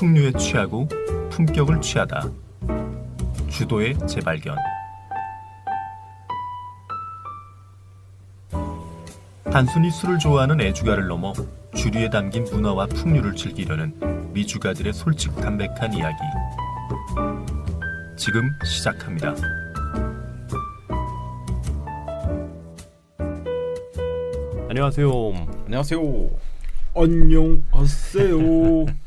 풍류에 취하고 품격을 취하다. 주도의 재발견. 단순히 술을 좋아하는 애주가를 넘어 주류에 담긴 문화와 풍류를 즐기려는 미주가들의 솔직 담백한 이야기. 지금 시작합니다. 안녕하세요. 안녕하세요. 안녕하세요.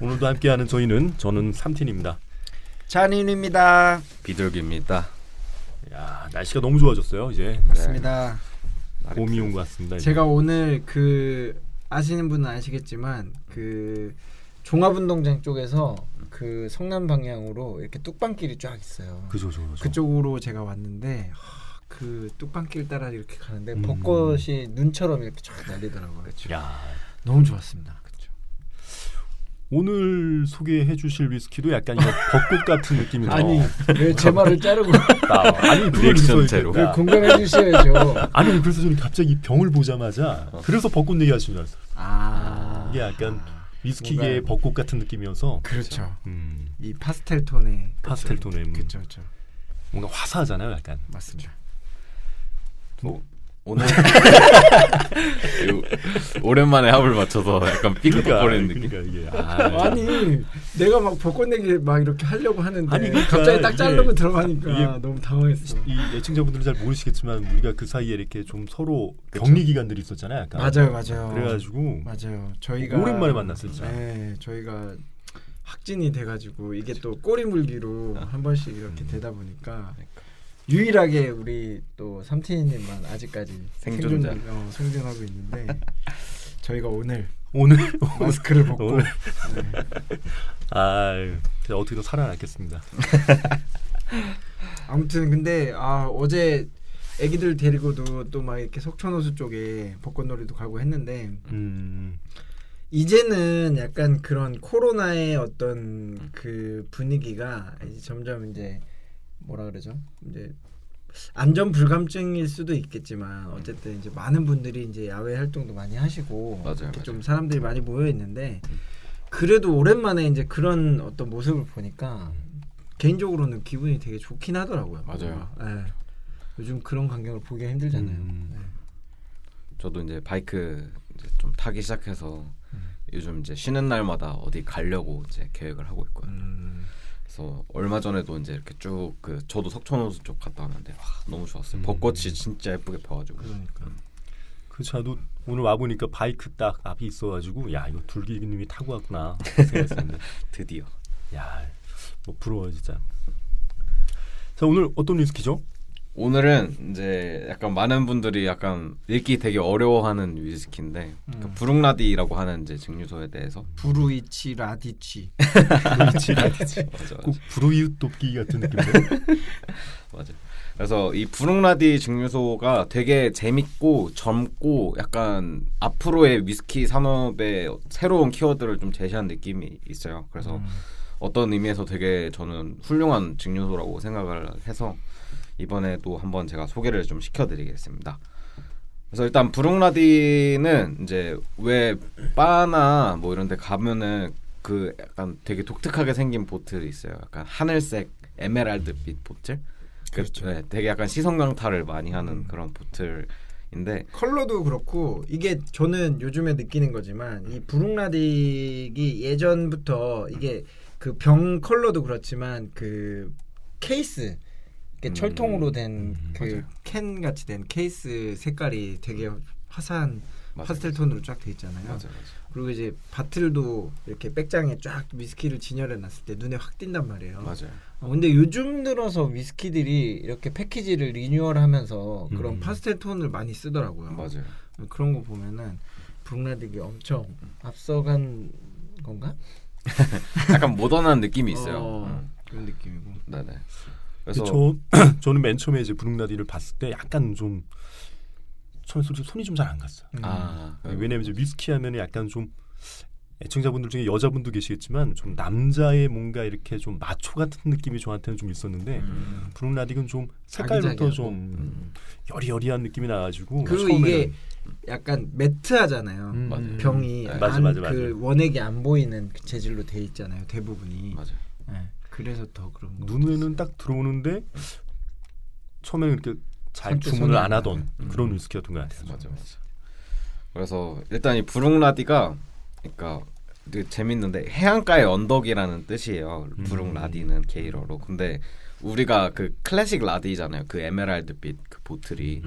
오늘도 함께하는 저는 삼틴입니다. 잔인입니다. 비둘기입니다. 야, 날씨가 너무 좋아졌어요. 이제 맞습니다. 봄이 온 것 같습니다. 이제. 제가 오늘 그 아시는 분은 아시겠지만 그 종합운동장 쪽에서 그 성남 방향으로 이렇게 뚝방길이 쫙 있어요. 그죠. 그쪽으로 제가 왔는데 그 뚝방길 따라 이렇게 가는데 벚꽃이 눈처럼 이렇게 쫙 날리더라고요. 그렇죠. 야, 너무 좋았습니다. 그렇죠. 오늘 소개해주실 위스키도 약간 이거 벚꽃 같은 느낌이죠. 아니 왜 제 말을 자르고 아니 리액션 제로. 왜 공감해 주셔야죠. 아니 그래서 저는 갑자기 병을 보자마자 그래서 벚꽃 얘기하시는 줄 알았어요. 아 이게 약간 위스키계의 벚꽃 같은 느낌이어서 그렇죠. 음, 이 파스텔 톤의 파스텔 톤의 그렇죠. 뭔가 화사하잖아요, 약간. 맞습니다. 오늘 오랜만에 합을 맞춰서 약간 삐걱거리는 느낌. 그러니까 이게 아니 내가 막 벚꽃 내기 막 이렇게 하려고 하는데 아니, 그러니까 갑자기 딱 자르고 이게 들어가니까 너무 당황했어. 이 애청자분들은 잘 모르시겠지만 우리가 그 사이에 이렇게 좀 서로 격리 기간들이 있었잖아요, 약간. 맞아요. 그래가지고 저희가 오랜만에 만났어요, 진짜. 네, 저희가 확진이 돼가지고 이게 또 꼬리 물기로 한 번씩 이렇게 되다 보니까 유일하게 우리 또 삼티님만 아직까지 생존자. 생존하고 있는데 저희가 오늘 오늘 마스크를 벗고 오늘. 네. 그냥 어떻게든 살아남겠습니다. 아무튼 근데 어제 애기들 데리고도 또 막 이렇게 석촌호수 쪽에 벚꽃놀이도 가고 했는데 이제는 약간 그런 코로나의 어떤 그 분위기가 이제 점점 이제 뭐라 그러죠? 이제 안전 불감증일 수도 있겠지만 어쨌든 이제 많은 분들이 이제 야외 활동도 많이 하시고 맞아요. 좀 사람들이 많이 모여 있는데 그래도 오랜만에 이제 그런 어떤 모습을 보니까 개인적으로는 기분이 되게 좋긴 하더라고요. 맞아요. 네. 요즘 그런 광경을 보기가 힘들잖아요. 네. 저도 이제 바이크 이제 좀 타기 시작해서 요즘 이제 쉬는 날마다 어디 가려고 이제 계획을 하고 있고요. 그래서 얼마 전에도 이제 이렇게 쭉 그 저도 석촌호수 쪽 갔다 왔는데 와, 너무 좋았어요. 벚꽃이 진짜 예쁘게 펴가지고. 그러니까. 그 차도 오늘 와 보니까 바이크 딱 앞에 있어가지고 야 이거 둘기님이 타고 왔구나 생각했었는데 드디어. 야, 뭐 부러워 진짜. 자 오늘 어떤 위스키죠? 오늘은 이제 약간 많은 분들이 약간 읽기 되게 어려워하는 위스키인데 그 부룩라디라고 하는 이제 증류소에 대해서 부루이치 라디치. 맞아. 꼭 불우이웃 돕기 같은 느낌인데. 맞아. 그래서 이 부룩라디 증류소가 되게 재밌고 젊고 약간 앞으로의 위스키 산업의 새로운 키워드를 좀 제시한 느낌이 있어요. 그래서 어떤 의미에서 되게 저는 훌륭한 증류소라고 생각을 해서 이번에도 한번 제가 소개를 좀 시켜드리겠습니다. 그래서 일단 부룩라디는 이제 왜 바나 뭐 이런데 가면은 그 약간 되게 독특하게 생긴 보틀이 있어요. 약간 하늘색 에메랄드빛 보틀. 그렇죠. 네, 되게 약간 시선 강탈을 많이 하는 그런 보틀인데 컬러도 그렇고 이게 저는 요즘에 느끼는 거지만 이 부룩라딕이 예전부터 이게 그 병 컬러도 그렇지만 그 케이스 이렇게 철통으로 된 그 캔 같이 된 케이스 색깔이 되게 화사한 파스텔 톤으로 쫙 돼 있잖아요. 맞아. 그리고 이제 바틀도 이렇게 백장에 쫙 위스키를 진열해 놨을 때 눈에 확 띈단 말이에요. 맞아요. 근데 요즘 들어서 위스키들이 이렇게 패키지를 리뉴얼하면서 그런 파스텔 톤을 많이 쓰더라고요. 맞아요. 그런 거 보면은 부룩라딕이 엄청 앞서간 건가? 약간 모던한 느낌이 있어요. 그런 느낌이고. 네네. 그래서 저는 맨 처음에 이제 부룩라디를 봤을 때 약간 좀 처음에 솔직히 손이 좀 잘 안 갔어요. 아 왜냐면 이제 위스키 하면은 약간 좀 애청자분들 중에 여자분도 계시겠지만 좀 남자의 뭔가 이렇게 좀 마초 같은 느낌이 저한테는 좀 있었는데 브룩라딕은 좀 색깔부터 아기자기하고. 좀 여리여리한 느낌이 나가지고 그리고 처음에는 이게 약간 매트하잖아요. 맞아요. 병이 맞아, 안, 맞아. 그 원액이 안 보이는 그 재질로 돼 있잖아요. 대부분이. 맞아요. 네. 그래서 더 그런 거. 눈에는 딱 들어오는데 처음에는 이렇게 잘 선뜻 주문을 손이 안 안 하던 가는. 그런 위스키였던 것 같아요. 맞아. 그래서 일단 이 브룩라디가 그러니까 되게 재밌는데 해안가의 언덕이라는 뜻이에요. 브룩라디는 게일어로. 근데 우리가 그 클래식 라디잖아요. 그 에메랄드빛 그 보틀이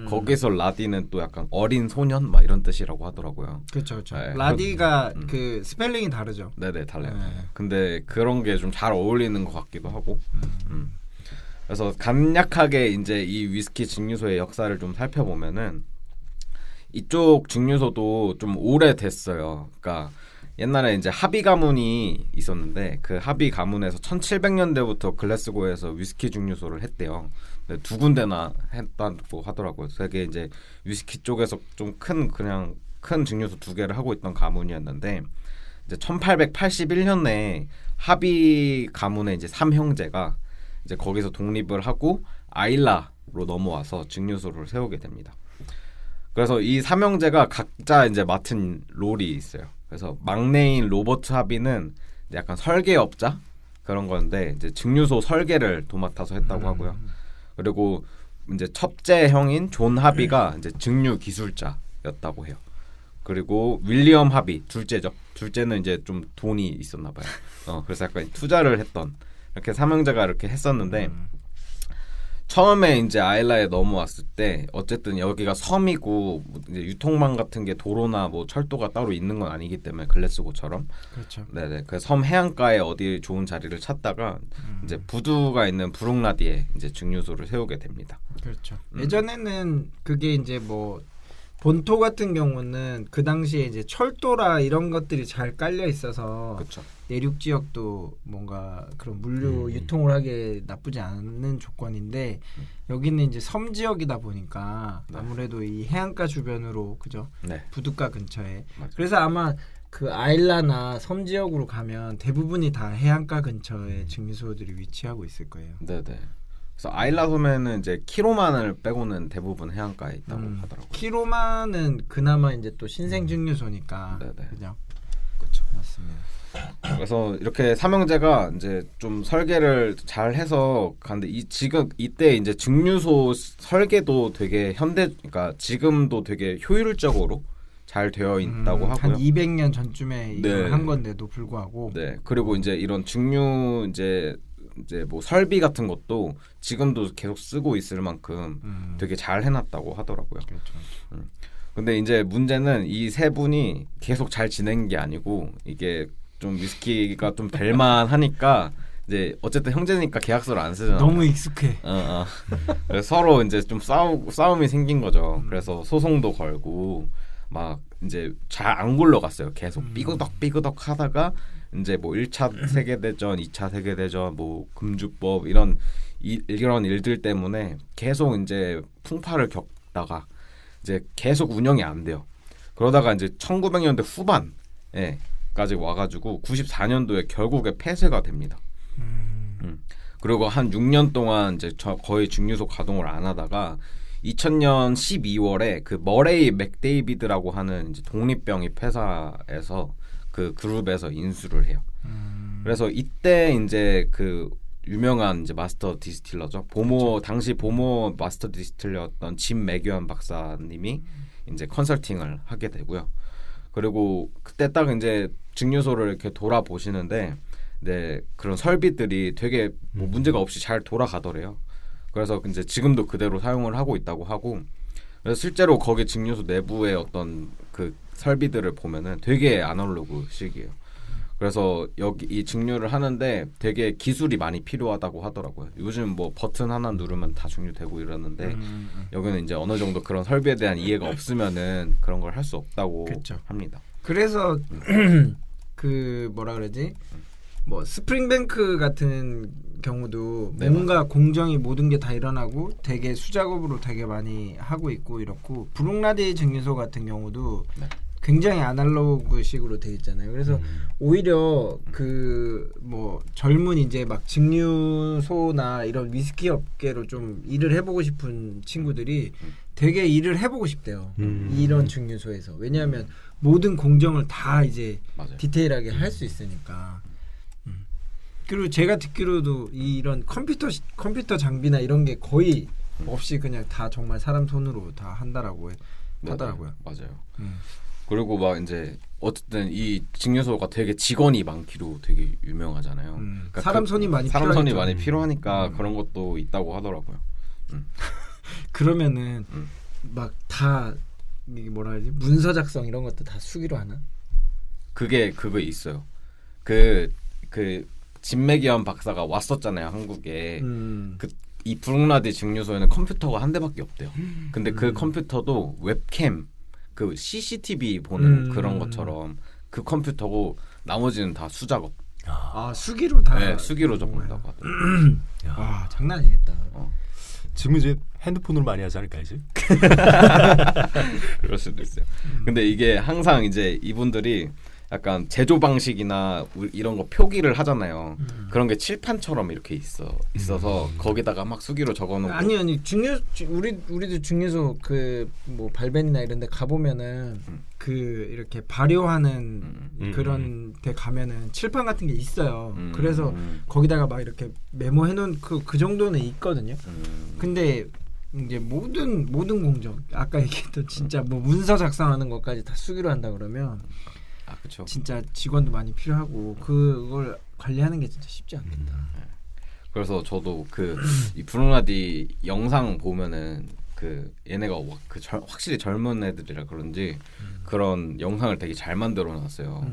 거기서 라디는 또 약간 어린 소년 막 이런 뜻이라고 하더라고요. 그렇죠, 그렇죠. 네. 라디가 그 스펠링이 다르죠. 네네 달라요. 네. 근데 그런 게 좀 잘 어울리는 것 같기도 하고. 그래서 간략하게 이제 이 위스키 증류소의 역사를 좀 살펴보면은 이쪽 증류소도 좀 오래됐어요. 그러니까 옛날에 이제 하비 가문이 있었는데 그 하비 가문에서 1700년대부터 글래스고에서 위스키 증류소를 했대요. 근데 두 군데나 했다고 하더라고요. 되게 이제 위스키 쪽에서 좀 큰 증류소 두 개를 하고 있던 가문이었는데 이제 1881년에 하비 가문의 이제 3형제가 이제 거기서 독립을 하고 아일라로 넘어와서 증류소를 세우게 됩니다. 그래서 이 삼형제가 각자 이제 맡은 롤이 있어요. 그래서 막내인 로버트 하비는 이제 약간 설계업자 그런 건데 이제 증류소 설계를 도맡아서 했다고 하고요. 그리고 이제 첫째 형인 존 하비가 이제 증류 기술자였다고 해요. 그리고 윌리엄 하비 둘째죠. 둘째는 이제 좀 돈이 있었나 봐요. 그래서 약간 투자를 했던 이렇게 삼형제가 이렇게 했었는데 처음에 이제 아일라에 넘어왔을 때 어쨌든 여기가 섬이고 이제 유통망 같은 게 도로나 뭐 철도가 따로 있는 건 아니기 때문에 글래스고처럼 그렇죠. 네네 그 섬 해안가에 어디 좋은 자리를 찾다가 이제 부두가 있는 브룩라디에 이제 증류소를 세우게 됩니다. 그렇죠. 예전에는 그게 이제 뭐 본토 같은 경우는 그 당시에 이제 철도라 이런 것들이 잘 깔려 있어서 그렇죠. 내륙 지역도 뭔가 그런 물류 유통을 하기에 나쁘지 않은 조건인데 여기는 이제 섬 지역이다 보니까 네. 아무래도 이 해안가 주변으로 그죠? 네. 부둣가 근처에. 맞아요. 그래서 아마 그 아일라나 섬 지역으로 가면 대부분이 다 해안가 근처에 증류소들이 위치하고 있을 거예요. 네네. 그래서 아일라 섬에는 이제 키로만을 빼고는 대부분 해안가에 있다고 하더라고요. 키로만은 그나마 이제 또 신생 증류소니까. 네네. 그죠? 그렇죠. 맞습니다. 그래서 이렇게 삼형제가 이제 좀 설계를 잘 해서 가는데 지금 이때 이제 증류소 설계도 되게 그러니까 지금도 되게 효율적으로 잘 되어 있다고 한 하고요. 200년 전쯤에 이걸 네. 한 건데도 불구하고 네. 그리고 이제 이런 증류 이제 뭐 설비 같은 것도 지금도 계속 쓰고 있을 만큼 되게 잘 해놨다고 하더라고요. 그렇죠. 근데 이제 문제는 이 세 분이 계속 잘 지낸 게 아니고 이게 좀 위스키가 좀 될만 하니까 이제 어쨌든 형제니까 계약서를 안 쓰잖아요. 너무 익숙해. 그래서 서로 이제 좀 싸움이 생긴 거죠. 그래서 소송도 걸고 막 이제 잘 안 굴러갔어요. 계속 삐그덕 하다가 이제 뭐 1차 세계대전, 2차 세계대전, 뭐 금주법 이런 일들 때문에 계속 이제 풍파를 겪다가 이제 계속 운영이 안 돼요. 그러다가 이제 1900년대 후반에까지 와가지고 94년도에 결국에 폐쇄가 됩니다. 그리고 한 6년 동안 이제 거의 증류소 가동을 안 하다가 2000년 12월에 그 머레이 맥데이비드라고 하는 이제 독립병입 회사에서 그 그룹에서 인수를 해요. 그래서 이때 이제 그 유명한 이제 마스터 디스틸러죠. 당시 보모 마스터 디스틸러였던 짐 맥유한 박사님이 이제 컨설팅을 하게 되고요. 그리고 그때 딱 이제 증류소를 이렇게 돌아보시는데 네, 그런 설비들이 되게 뭐 문제가 없이 잘 돌아가더래요. 그래서 이제 지금도 그대로 사용을 하고 있다고 하고 그래서 실제로 거기 증류소 내부의 어떤 그 설비들을 보면은 되게 아날로그식이에요. 그래서 여기 이 증류를 하는데 되게 기술이 많이 필요하다고 하더라고요. 요즘 뭐 버튼 하나 누르면 다 증류되고 이러는데 여기는 이제 어느 정도 그런 설비에 대한 이해가 없으면은 그런 걸 할 수 없다고 그쵸. 합니다. 그래서 그 뭐라 그러지? 뭐 스프링뱅크 같은 경우도 네, 뭔가 공정이 모든 게 다 일어나고 되게 수작업으로 되게 많이 하고 있고 이렇고 브룩라디 증류소 같은 경우도 네. 굉장히 아날로그식으로 돼 있잖아요. 그래서 오히려 그 뭐 젊은 이제 막 증류소나 이런 위스키 업계로 좀 일을 해보고 싶은 친구들이 되게 일을 해보고 싶대요. 이런 증류소에서. 왜냐하면 모든 공정을 다 이제 맞아요. 디테일하게 할 수 있으니까. 그리고 제가 듣기로도 이런 컴퓨터 장비나 이런 게 거의 없이 그냥 다 정말 사람 손으로 다 한다라고 하더라고요. 맞아요. 그리고 막 이제 어쨌든 이 증류소가 되게 직원이 많기로 되게 유명하잖아요. 그러니까 사람 손이 많이 사람 손이 필요하겠죠. 많이 필요하니까 그런 것도 있다고 하더라고요. 그러면은 막 다 이게 뭐라 해야지 문서 작성 이런 것도 다 수기로 하나? 그거 있어요. 그 진맥이현 박사가 왔었잖아요, 한국에. 이 브룩라디 증류소에는 컴퓨터가 한 대밖에 없대요. 근데 그 컴퓨터도 웹캠, 그 CCTV 보는 그런 것처럼 그 컴퓨터고 나머지는 다 수작업. 아 수기로 다. 네, 수기로 적는다고 하더라고요. 와 장난 아니겠다. 지금 이제 핸드폰으로 많이 하지 않을까 이제? 그럴 수도 있어요. 근데 이게 항상 이제 이분들이 약간 제조 방식이나 이런 거 표기를 하잖아요. 그런 게 칠판처럼 이렇게 있어서 거기다가 막 수기로 적어놓고. 아니 우리도 증류소 그 뭐 발벤이나 이런데 가 보면은 그 이렇게 발효하는 그런 데 가면은 칠판 같은 게 있어요. 그래서 거기다가 막 이렇게 메모해 놓은 그 정도는 있거든요. 근데 이제 모든 공정 아까 얘기했던 진짜 뭐 문서 작성하는 것까지 다 수기로 한다 그러면 그렇죠. 진짜 직원도 많이 필요하고 그걸 관리하는 게 진짜 쉽지 않겠다. 그래서 저도 이 브룩라디 영상 보면은 얘네가 확실히 젊은 애들이라 그런지 그런 영상을 되게 잘 만들어 놨어요.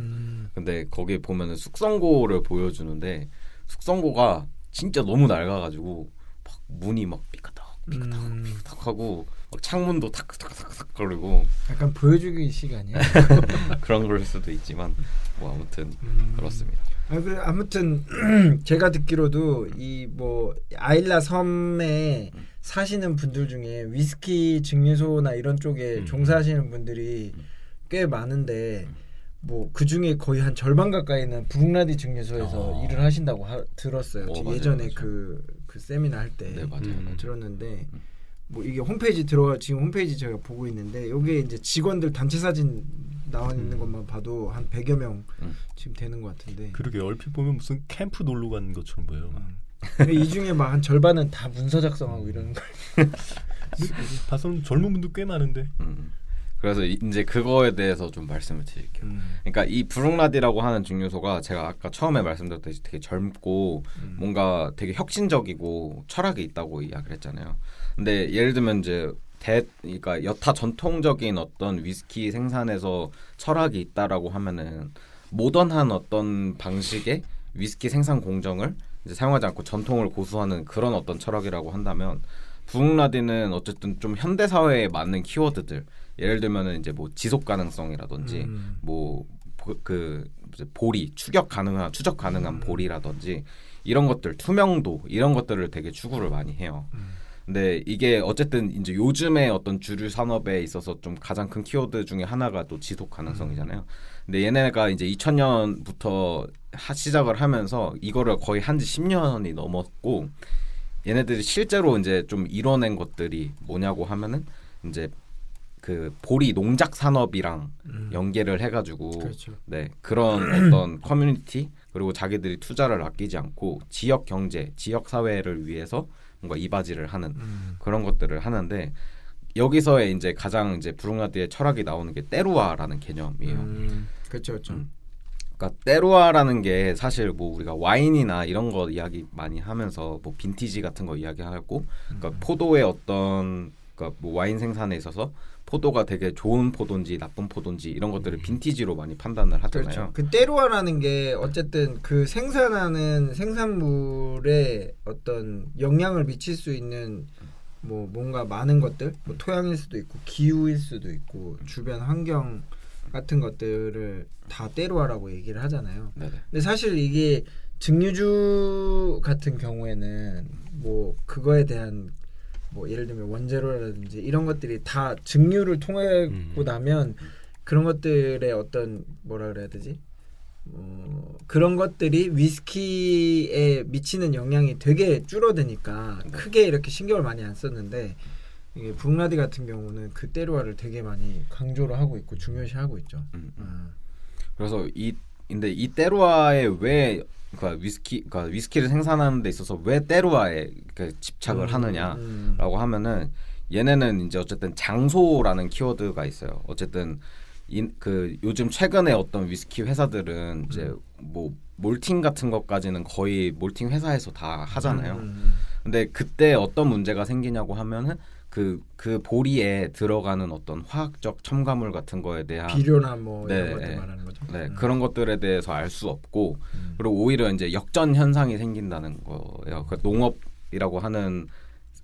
근데 거기 보면은 숙성고를 보여주는데 숙성고가 진짜 너무 낡아가지고 막 문이 막 삐까덕 하고 막 창문도 탁탁탁탁 거리고 약간 보여주기 시간이야. 그런 걸 수도 있지만 뭐 아무튼 그렇습니다. 그래 아무튼 제가 듣기로도 이 뭐 아일라 섬에 사시는 분들 중에 위스키 증류소나 이런 쪽에 종사하시는 분들이 꽤 많은데 뭐 그 중에 거의 한 절반 가까이는 브룩라디 증류소에서 일을 하신다고 들었어요. 맞아요, 예전에 맞아요. 그 세미나 할 때 네, 맞아요. 들었는데 뭐 이게 지금 홈페이지 제가 보고 있는데 여기에 이제 직원들 단체 사진 나와 있는 것만 봐도 한 100여 명 지금 되는 것 같은데. 그러게 얼핏 보면 무슨 캠프 놀러 간 것처럼 보여요. 근데 이 중에 막 한 절반은 다 문서 작성하고 이러는 거예요. 봐서는 젊은 분도 꽤 많은데. 그래서 이제 그거에 대해서 좀 말씀을 드릴게요. 그러니까 이 브룩라디라고 하는 증류소가 제가 아까 처음에 말씀드렸듯이 되게 젊고 뭔가 되게 혁신적이고 철학이 있다고 이야기를 했잖아요. 근데 예를 들면 이제 그러니까 여타 전통적인 어떤 위스키 생산에서 철학이 있다라고 하면은 모던한 어떤 방식의 위스키 생산 공정을 이제 사용하지 않고 전통을 고수하는 그런 어떤 철학이라고 한다면 브룩라디는 어쨌든 좀 현대 사회에 맞는 키워드들 예를 들면은 이제 뭐 지속 가능성이라든지 뭐 보리 추적 가능한 보리라든지 이런 것들 투명도 이런 것들을 되게 추구를 많이 해요. 근데 이게 어쨌든 이제 요즘의 어떤 주류 산업에 있어서 좀 가장 큰 키워드 중에 하나가 또 지속 가능성이잖아요. 근데 얘네가 이제 2000년부터 시작을 하면서 이거를 거의 한지 10년이 넘었고 얘네들이 실제로 이제 좀 이뤄낸 것들이 뭐냐고 하면은 이제 그 보리 농작 산업이랑 연계를 해가지고 그렇죠. 네 그런 어떤 커뮤니티 그리고 자기들이 투자를 아끼지 않고 지역 경제, 지역 사회를 위해서 뭔가 이바지를 하는 그런 것들을 하는데 여기서의 이제 가장 이제 브룩라디의 철학이 나오는 게 때루아라는 개념이에요. 그렇죠. 그러니까 때루아라는 게 사실 뭐 우리가 와인이나 이런 거 이야기 많이 하면서 뭐 빈티지 같은 거 이야기하고 그러니까 포도의 어떤 그러니까 뭐 와인 생산에 있어서 포도가 되게 좋은 포도인지 나쁜 포도인지 이런 것들을 빈티지로 많이 판단을 하잖아요. 그렇죠. 그 때루아라는 게 어쨌든 그 생산하는 생산물에 어떤 영향을 미칠 수 있는 뭐 뭔가 많은 것들, 뭐 토양일 수도 있고 기후일 수도 있고 주변 환경 같은 것들을 다 때루아라고 얘기를 하잖아요. 네네. 근데 사실 이게 증류주 같은 경우에는 뭐 그거에 대한 뭐 예를 들면 원재료라든지 이런 것들이 다 증류를 통하고 나면 그런 것들의 어떤 뭐라 그래야 되지? 그런 것들이 위스키에 미치는 영향이 되게 줄어드니까 크게 이렇게 신경을 많이 안 썼는데 이게 브룩나디 같은 경우는 그 때루아를 되게 많이 강조를 하고 있고 중요시하고 있죠. 그래서 근데 이 때루아에 왜 그러니까 위스키를 생산하는 데 있어서 왜 때루아에 집착을 하느냐라고 하면은 얘네는 이제 어쨌든 장소라는 키워드가 있어요. 어쨌든 그 요즘 최근에 어떤 위스키 회사들은 이제 뭐 몰팅 같은 것까지는 거의 몰팅 회사에서 다 하잖아요. 근데 그때 어떤 문제가 생기냐고 하면은 그 보리에 들어가는 어떤 화학적 첨가물 같은 거에 대한 비료나 뭐 이런 것들 말하는 거죠. 네, 그런 것들에 대해서 알 수 없고 그리고 오히려 이제 역전 현상이 생긴다는 거예요. 그 농업이라고 하는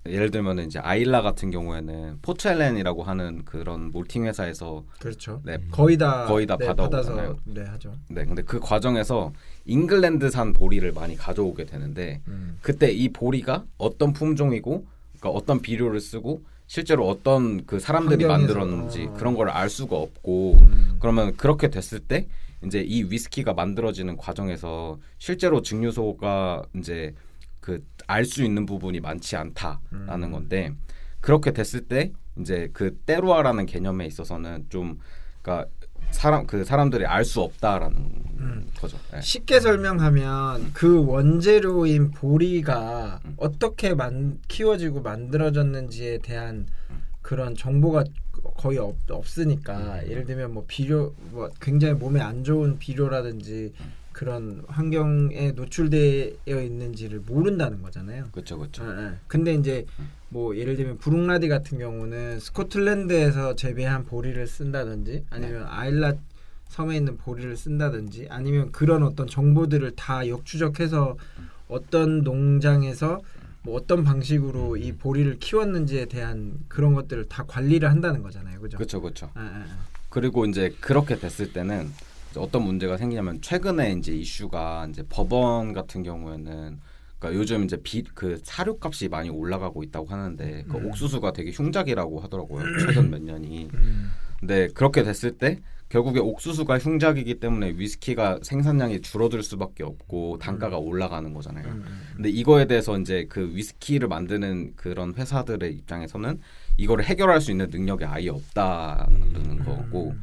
예를 들면 이제 아일라 같은 경우에는 포첼렌이라고 하는 그런 몰팅 회사에서 그렇죠. 네, 거의 다 네, 받아서 네, 하죠. 네, 근데 그 과정에서 잉글랜드산 보리를 많이 가져오게 되는데 그때 이 보리가 어떤 품종이고 그러니까 어떤 비료를 쓰고 실제로 어떤 그 사람들이 환경에서, 만들었는지 그런 걸 알 수가 없고 그러면 그렇게 됐을 때 이제 이 위스키가 만들어지는 과정에서 실제로 증류소가 이제 그 알 수 있는 부분이 많지 않다라는 건데 그렇게 됐을 때 이제 그 때루아라는 개념에 있어서는 좀 그러니까 사람들이 알 수 없다라는 거죠. 네. 쉽게 설명하면 그 원재료인 보리가 어떻게 키워지고 만들어졌는지에 대한 그런 정보가 거의 없으니까 예를 들면 뭐 비료 뭐 굉장히 몸에 안 좋은 비료라든지 그런 환경에 노출되어 있는지를 모른다는 거잖아요. 그렇죠, 그렇죠. 근데 이제 뭐 예를 들면 브룩나디 같은 경우는 스코틀랜드에서 재배한 보리를 쓴다든지 아니면 아일라 섬에 있는 보리를 쓴다든지 아니면 그런 어떤 정보들을 다 역추적해서 어떤 농장에서 뭐 어떤 방식으로 이 보리를 키웠는지에 대한 그런 것들을 다 관리를 한다는 거잖아요, 그죠? 그렇죠, 그렇죠. 그리고 이제 그렇게 됐을 때는 어떤 문제가 생기냐면 최근에 이제 이슈가 이제 법원 같은 경우에는 그러니까 요즘 이제 그 사료값이 많이 올라가고 있다고 하는데 그 옥수수가 되게 흉작이라고 하더라고요. 최근 몇 년이. 근데 그렇게 됐을 때 결국에 옥수수가 흉작이기 때문에 위스키가 생산량이 줄어들 수밖에 없고 단가가 올라가는 거잖아요. 근데 이거에 대해서 이제 그 위스키를 만드는 그런 회사들의 입장에서는 이거를 해결할 수 있는 능력이 아예 없다는 거고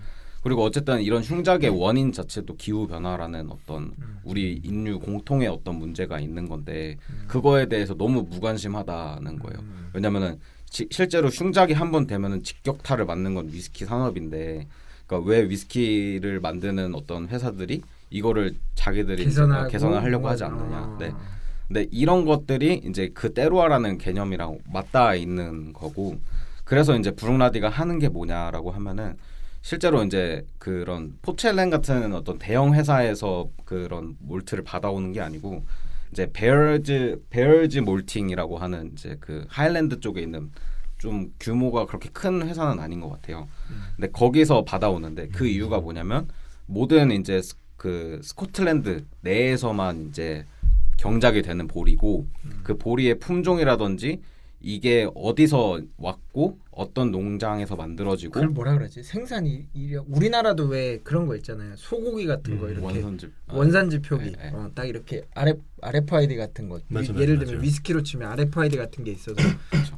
그리고 어쨌든 이런 흉작의 원인 자체도 기후 변화라는 어떤 우리 인류 공통의 어떤 문제가 있는 건데 그거에 대해서 너무 무관심하다는 거예요. 왜냐면은 실제로 흉작이 한 번 되면은 직격탄을 맞는 건 위스키 산업인데 그러니까 왜 위스키를 만드는 어떤 회사들이 이거를 자기들이 개선을 하려고 하지 않느냐. 네. 근데 이런 것들이 이제 그 때루아라는 개념이랑 맞닿아 있는 거고 그래서 이제 브룩나디가 하는 게 뭐냐라고 하면은 실제로 이제 그런 포첼렌 같은 어떤 대형 회사에서 그런 몰트를 받아오는 게 아니고 이제 베얼즈 몰팅이라고 하는 이제 그 하일랜드 쪽에 있는 좀 규모가 그렇게 큰 회사는 아닌 것 같아요. 근데 거기서 받아오는데 그 이유가 뭐냐면 모든 이제 그 스코틀랜드 내에서만 이제 경작이 되는 보리고 그 보리의 품종이라든지 이게 어디서 왔고 어떤 농장에서 만들어지고 그걸 뭐라 그러지? 생산 이력 우리나라도 왜 그런 거 있잖아요. 소고기 같은 거 이렇게 원산지 표기 딱 이렇게 RFID 같은 거 예를 들면 위스키로 치면 RFID 같은 게 있어서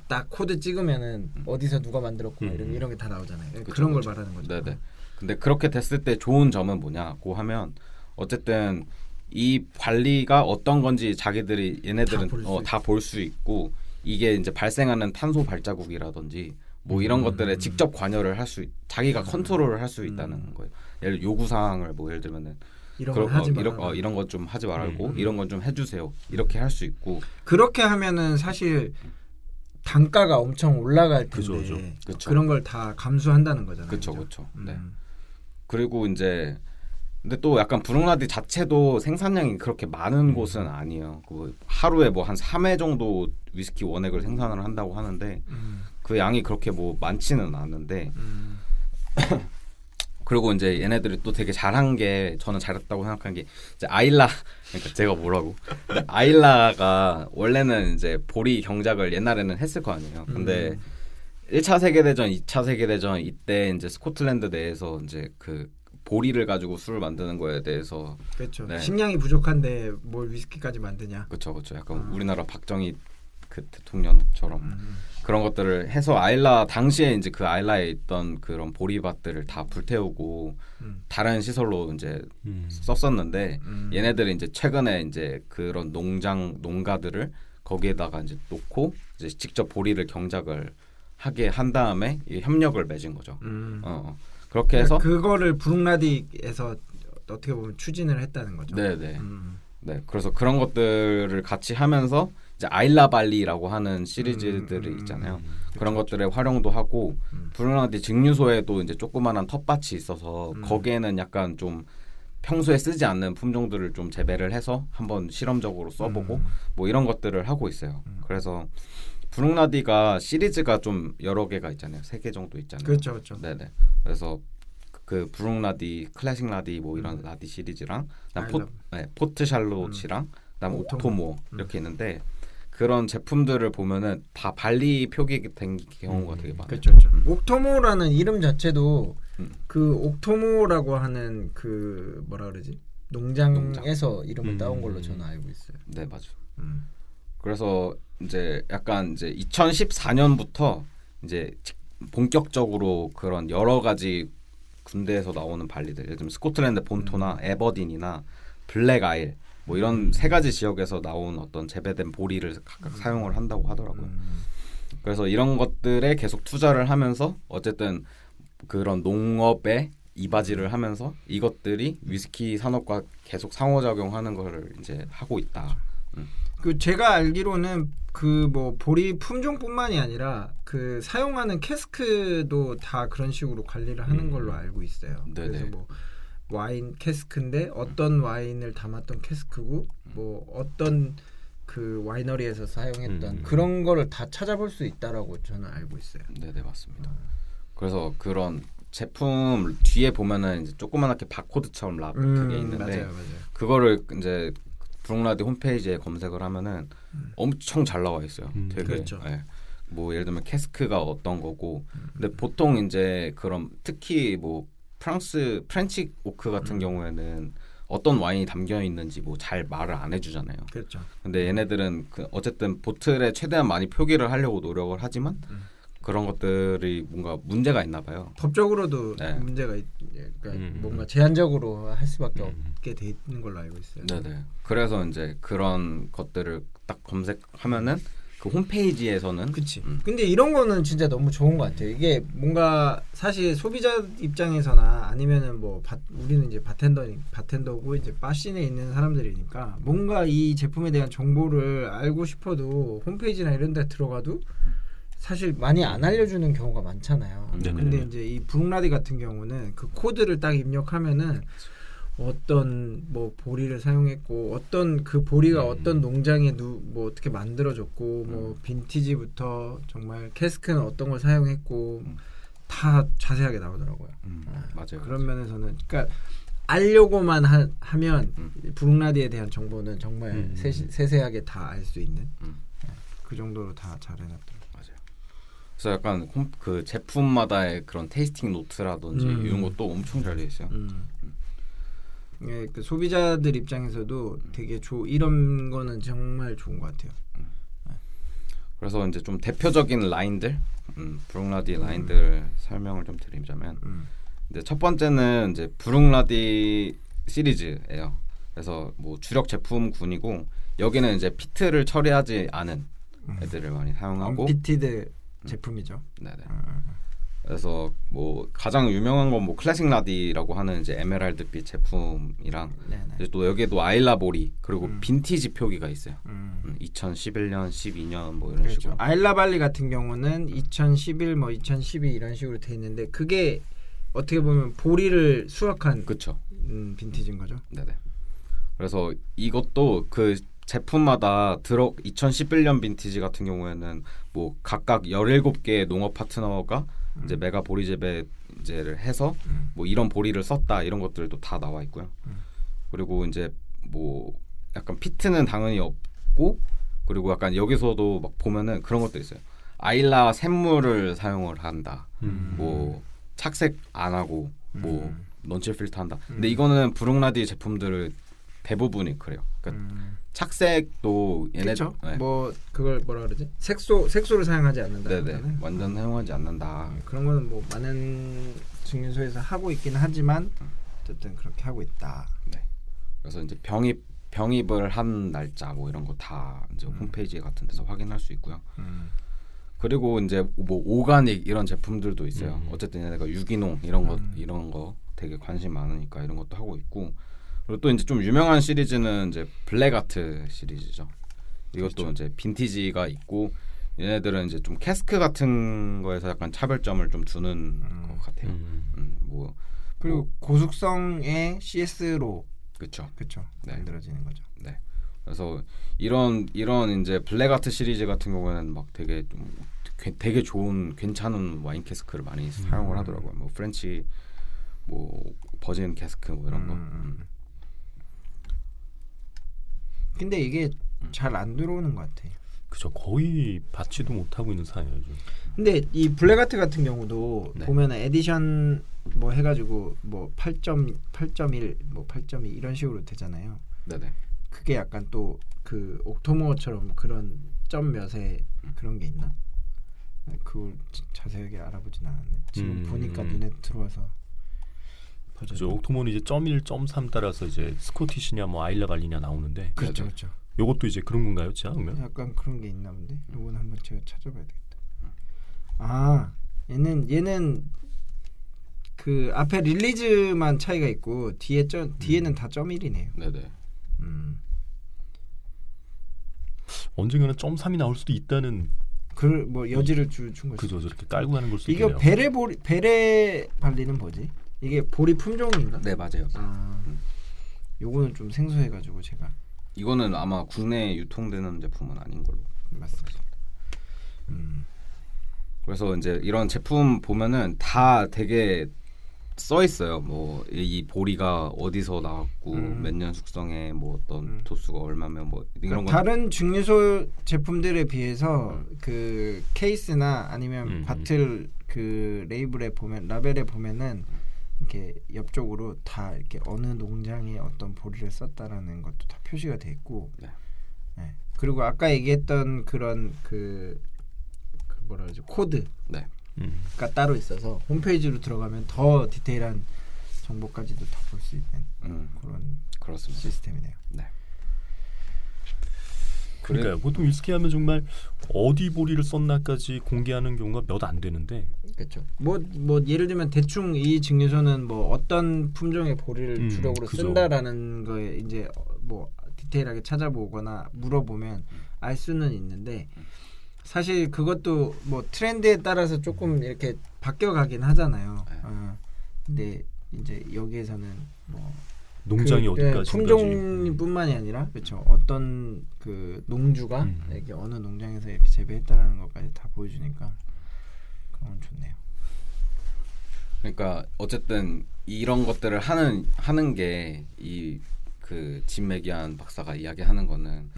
딱 코드 찍으면은 어디서 누가 만들었고 이런 게 다 나오잖아요. 그런 걸 말하는 거죠. 네네. 근데 그렇게 됐을 때 좋은 점은 뭐냐고 하면 어쨌든 이 관리가 어떤 건지 자기들이 얘네들은 다 볼 수 있고 이게 이제 발생하는 탄소 발자국이라든지 뭐 이런 것들에 직접 관여를 할 수 자기가 컨트롤을 할 수 있다는 거예요. 예를 요구 사항을 뭐 예를 들면은 이런 것 좀 하지 말고 이런 건 좀 해주세요. 이렇게 할 수 있고 그렇게 하면은 사실 단가가 엄청 올라갈 텐데 그쵸. 그런 걸 다 감수한다는 거잖아요. 그렇죠. 네. 그리고 이제 근데 또 약간 브룩나디 자체도 생산량이 그렇게 많은 곳은 아니에요. 그 하루에 뭐 한 3회 정도 위스키 원액을 생산을 한다고 하는데 그 양이 그렇게 뭐 많지는 않은데 그리고 이제 얘네들이 또 되게 잘한 게 저는 잘했다고 생각한 게 이제 아일라 그러니까 제가 뭐라고 아일라가 원래는 이제 보리 경작을 옛날에는 했을 거 아니에요. 근데 1차 세계대전, 2차 세계대전 이때 이제 스코틀랜드 내에서 이제 그 보리를 가지고 술을 만드는 거에 대해서 그렇죠. 네. 식량이 부족한데 뭘 위스키까지 만드냐. 그렇죠. 약간 우리나라 박정희 그 대통령처럼 그런 것들을 해서 아일라 당시에 이제 그 아일라에 있던 그런 보리밭들을 다 불태우고 다른 시설로 이제 썼었는데 얘네들이 이제 최근에 이제 그런 농가들을 거기에다가 이제 놓고 이제 직접 보리를 경작을 하게 한 다음에 이 협력을 맺은 거죠. 그렇게 해서 그거를 브룩나디에서 어떻게 보면 추진을 했다는 거죠. 네네. 네, 그래서 그런 것들을 같이 하면서 이제 아일라 발리라고 하는 시리즈들이 있잖아요. 그런 것들에 활용도 하고 브룩나디 증류소에도 이제 조그만한 텃밭이 있어서 거기에는 약간 좀 평소에 쓰지 않는 품종들을 좀 재배를 해서 한번 실험적으로 써보고 뭐 이런 것들을 하고 있어요. 그래서 브룩나디가 시리즈가 좀 여러 개가 있잖아요. 3개 정도 있잖아요. 그렇죠, 그렇죠. 네네. 그래서 그 브룩나디, 클래식 라디 뭐 이런 라디 시리즈랑 포트 샬롯이랑 그다음 옥토모 이렇게 있는데 그런 제품들을 보면은 다 발리 표기된 경우가 되게 많아요. 그렇죠, 그렇죠. 옥토모라는 이름 자체도 그 옥토모라고 하는 그 뭐라 그러지? 농장에서 이름을 따온 걸로 저는 알고 있어요. 네, 맞아요. 그래서 이제 약간 이제 2014년부터 이제 본격적으로 그런 여러 가지 군대에서 나오는 발리들, 예를 들면 스코틀랜드 본토나 에버딘이나 블랙 아일 뭐 이런 3가지 지역에서 나온 어떤 재배된 보리를 각각 사용을 한다고 하더라고요. 그래서 이런 것들에 계속 투자를 하면서 어쨌든 그런 농업에 이바지를 하면서 이것들이 위스키 산업과 계속 상호작용하는 거를 이제 하고 있다. 그 제가 알기로는 그 뭐 보리 품종뿐만이 아니라 그 사용하는 캐스크도 다 그런 식으로 관리를 하는 걸로 알고 있어요. 네네. 그래서 뭐 와인 캐스크인데 어떤 와인을 담았던 캐스크고 뭐 어떤 그 와이너리에서 사용했던 그런 거를 다 찾아볼 수 있다라고 저는 알고 있어요. 네, 맞습니다. 그래서 그런 제품 뒤에 보면은 이제 조그맣게 바코드처럼 그게 있는데 맞아요. 그거를 이제 브룩나디 홈페이지에 검색을 하면은 엄청 잘 나와 있어요. 되게 그렇죠. 예. 뭐 예를 들면 캐스크가 어떤 거고, 근데 보통 이제 그런 특히 뭐 프렌치 오크 같은 경우에는 어떤 와인이 담겨 있는지 뭐 잘 말을 안 해주잖아요. 그렇죠. 근데 얘네들은 그 어쨌든 보틀에 최대한 많이 표기를 하려고 노력을 하지만 그런 것들이 뭔가 문제가 있나 봐요. 법적으로도 네. 문제가 그러니까 뭔가 제한적으로 할 수밖에 없게 돼 있는 걸로 알고 있어요. 네네. 그래서 이제 그런 것들을 딱 검색하면은 그 홈페이지에서는 그치. 근데 이런 거는 진짜 너무 좋은 것 같아요. 이게 뭔가 사실 소비자 입장에서나 아니면은 뭐 우리는 이제 바텐더고 이제 바씬에 있는 사람들이니까 뭔가 이 제품에 대한 정보를 알고 싶어도 홈페이지나 이런 데 들어가도 사실 많이 안 알려주는 경우가 많잖아요. 근데 이제 이 브룩나디 같은 경우는 그 코드를 딱 입력하면은 어떤 뭐 보리를 사용했고 어떤 그 보리가 어떤 농장에 뭐 어떻게 만들어졌고 뭐 빈티지부터 정말 캐스크는 어떤 걸 사용했고 다 자세하게 나오더라고요. 맞아요. 그런 면에서는 그러니까 알려고만 하면 브룩나디에 대한 정보는 정말 세세하게 다 알 수 있는 그 정도로 다 잘 해놨더라고요. 맞아요. 그래서 약간 그 제품마다의 그런 테이스팅 노트라든지 이런 것도 엄청 잘 돼 있어요. 예, 그 소비자들 입장에서도 되게 이런 거는 정말 좋은 것 같아요. 그래서 이제 좀 대표적인 라인들, 브룩나디 라인들 설명을 좀 드리자면 이제 첫 번째는 이제 브룩나디 시리즈예요. 그래서 뭐 주력 제품군이고 여기는 이제 피트를 처리하지 않은 애들을 많이 사용하고 언피티드 제품이죠. 네네. 그래서 뭐 가장 유명한 건 뭐 클래식 라디라고 하는 이제 에메랄드빛 제품이랑 이제 또 여기에도 아일라 보리 그리고 빈티지 표기가 있어요. 2011년, 12년 뭐 이런 그렇죠. 식으로. 아일라 발리 같은 경우는 2011, 뭐 2012 이런 식으로 돼 있는데 그게 어떻게 보면 보리를 수확한 그렇죠. 빈티지인 거죠. 네네. 그래서 이것도 그 제품마다 2011년 빈티지 같은 경우에는 뭐 각각 17개의 농업 파트너가 이제 메가 보리 재배제를 해서 뭐 이런 보리를 썼다 이런 것들도 다 나와 있고요. 그리고 이제 뭐 약간 피트는 당연히 없고 그리고 약간 여기서도 막 보면은 그런 것도 있어요. 아일라 샘물을 사용을 한다. 음. 뭐 착색 안 하고 뭐 넌칠 필터 한다. 근데 이거는 브룩라디 제품들을 대부분이 그래요. 그러니까 착색도 얘네 그렇죠. 뭐 그걸 뭐라 그러지? 색소를 사용하지 않는다. 네네 완전 사용하지 않는다. 그런 거는 뭐 많은 증류소에서 하고 있긴 하지만 어쨌든 그렇게 하고 있다. 네. 그래서 이제 병입을 한 날짜 뭐 이런 거 다 이제 홈페이지 같은 데서 확인할 수 있고요. 그리고 이제 뭐 오가닉 이런 제품들도 있어요. 어쨌든 얘네가 유기농 이런 거 되게 관심 많으니까 이런 것도 하고 있고. 그리고 또 이제 좀 유명한 시리즈는 이제 블랙아트 시리즈죠. 이것도 그렇죠. 이제 빈티지가 있고 얘네들은 이제 좀 캐스크 같은 거에서 약간 차별점을 좀 두는 것 같아요. 뭐 그리고 고숙성의 CS로 그렇죠. 네. 만들어지는 거죠. 네. 그래서 이런 이제 블랙아트 시리즈 같은 경우에는 막 되게 좀 되게 좋은 괜찮은 와인 캐스크를 많이 사용을 하더라고요. 뭐 프렌치 뭐 버진 캐스크 뭐 이런 거. 근데 이게 잘 안 들어오는 것 같아. 그죠. 거의 받지도 못하고 있는 사연이죠. 근데 이 블랙아트 같은 경우도 네. 보면은 에디션 뭐 해가지고 뭐 8.1, 뭐 8.2 이런 식으로 되잖아요. 네네. 그게 약간 또 그 옥토모어처럼 그런 점 몇에 그런 게 있나? 그걸 자세하게 알아보진 않았네. 지금 보니까 눈에 들어와서 그죠. 옥토몬 이제 1.1, 0.3 따라서 이제 스코티시냐 뭐 아일라 발리냐 나오는데 그렇죠, 그렇죠. 요것도 이제 그런 건가요, 진짜? 그러면? 약간 그런 게 있나 본데. 요건 한번 제가 찾아봐야 되겠다. 아, 얘는 그 앞에 릴리즈만 차이가 있고 뒤에는 다 0.1이네요. 네네. 언젠가는 0.3이 나올 수도 있다는 그 뭐 여지를 준 거죠. 그죠. 저렇게 깔고 가는 걸 수도 이게 있겠네요. 베레 발리는 뭐지? 이게 보리 품종인가? 네 맞아요. 아, 요거는 좀 생소해가지고 제가 이거는 아마 국내에 유통되는 제품은 아닌 걸로. 맞습니다. 그래서 이제 이런 제품 보면은 다 되게 써 있어요. 뭐 이 보리가 어디서 나왔고 몇 년 숙성에 뭐 어떤 도수가 얼마면 뭐 이런 거. 다른 증류소 제품들에 비해서 그 케이스나 아니면 바틀 그 라벨에 보면은 이렇게 옆쪽으로 다 이렇게 어느 농장에 어떤 보리를 썼다라는 것도 다 표시가 돼 있고. 네. 네. 그리고 아까 얘기했던 그런 그 뭐라 그러죠? 코드. 네. 가 따로 있어서 홈페이지로 들어가면 더 디테일한 정보까지도 다 볼 수 있는 그런 그렇습니다. 시스템이네요. 네. 그러니까요. 보통 위스키 하면 정말 어디 보리를 썼나까지 공개하는 경우가 몇 안 되는데. 그렇죠. 뭐 예를 들면 대충 이 증류소는 뭐 어떤 품종의 보리를 주력으로 그죠. 쓴다라는 거에 이제 뭐 디테일하게 찾아보거나 물어보면 알 수는 있는데 사실 그것도 뭐 트렌드에 따라서 조금 이렇게 바뀌어가긴 하잖아요. 근데 이제 여기에서는 뭐 농장이 어디까지 품종뿐만이 아니라 그렇죠. 어떤 그 농주가 이렇게 어느 농장에서 이렇게 재배했다라는 것까지 다 보여주니까 그건 좋네요. 그러니까 어쨌든 이런 것들을 하는 게 이 그 진메기안 박사가 이야기하는 거는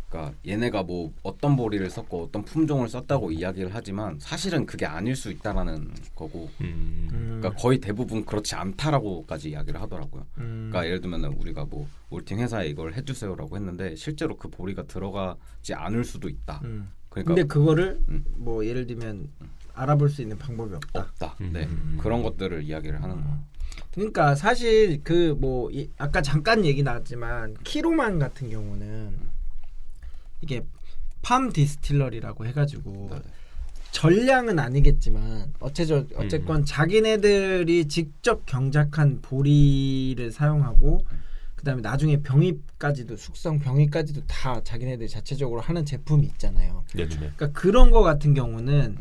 그러니까 얘네가 뭐 어떤 보리를 썼고 어떤 품종을 썼다고 이야기를 하지만 사실은 그게 아닐 수 있다라는 거고 그러니까 거의 대부분 그렇지 않다라고까지 이야기를 하더라고요. 그러니까 예를 들면 우리가 뭐 몰팅 회사에 이걸 해주세요라고 했는데 실제로 그 보리가 들어가지 않을 수도 있다. 그러니까 근데 그거를 뭐 예를 들면 알아볼 수 있는 방법이 없다. 네, 그런 것들을 이야기를 하는 거예요. 그러니까 사실 그 뭐 아까 잠깐 얘기 나왔지만 키로만 같은 경우는 이게 팜 디스틸러리라고 해가지고 네네. 전량은 아니겠지만 어쨌건 자기네들이 직접 경작한 보리를 사용하고 그다음에 나중에 병입까지도 숙성 병입까지도 다 자기네들 자체적으로 하는 제품이 있잖아요. 네네. 그러니까 그런 거 같은 경우는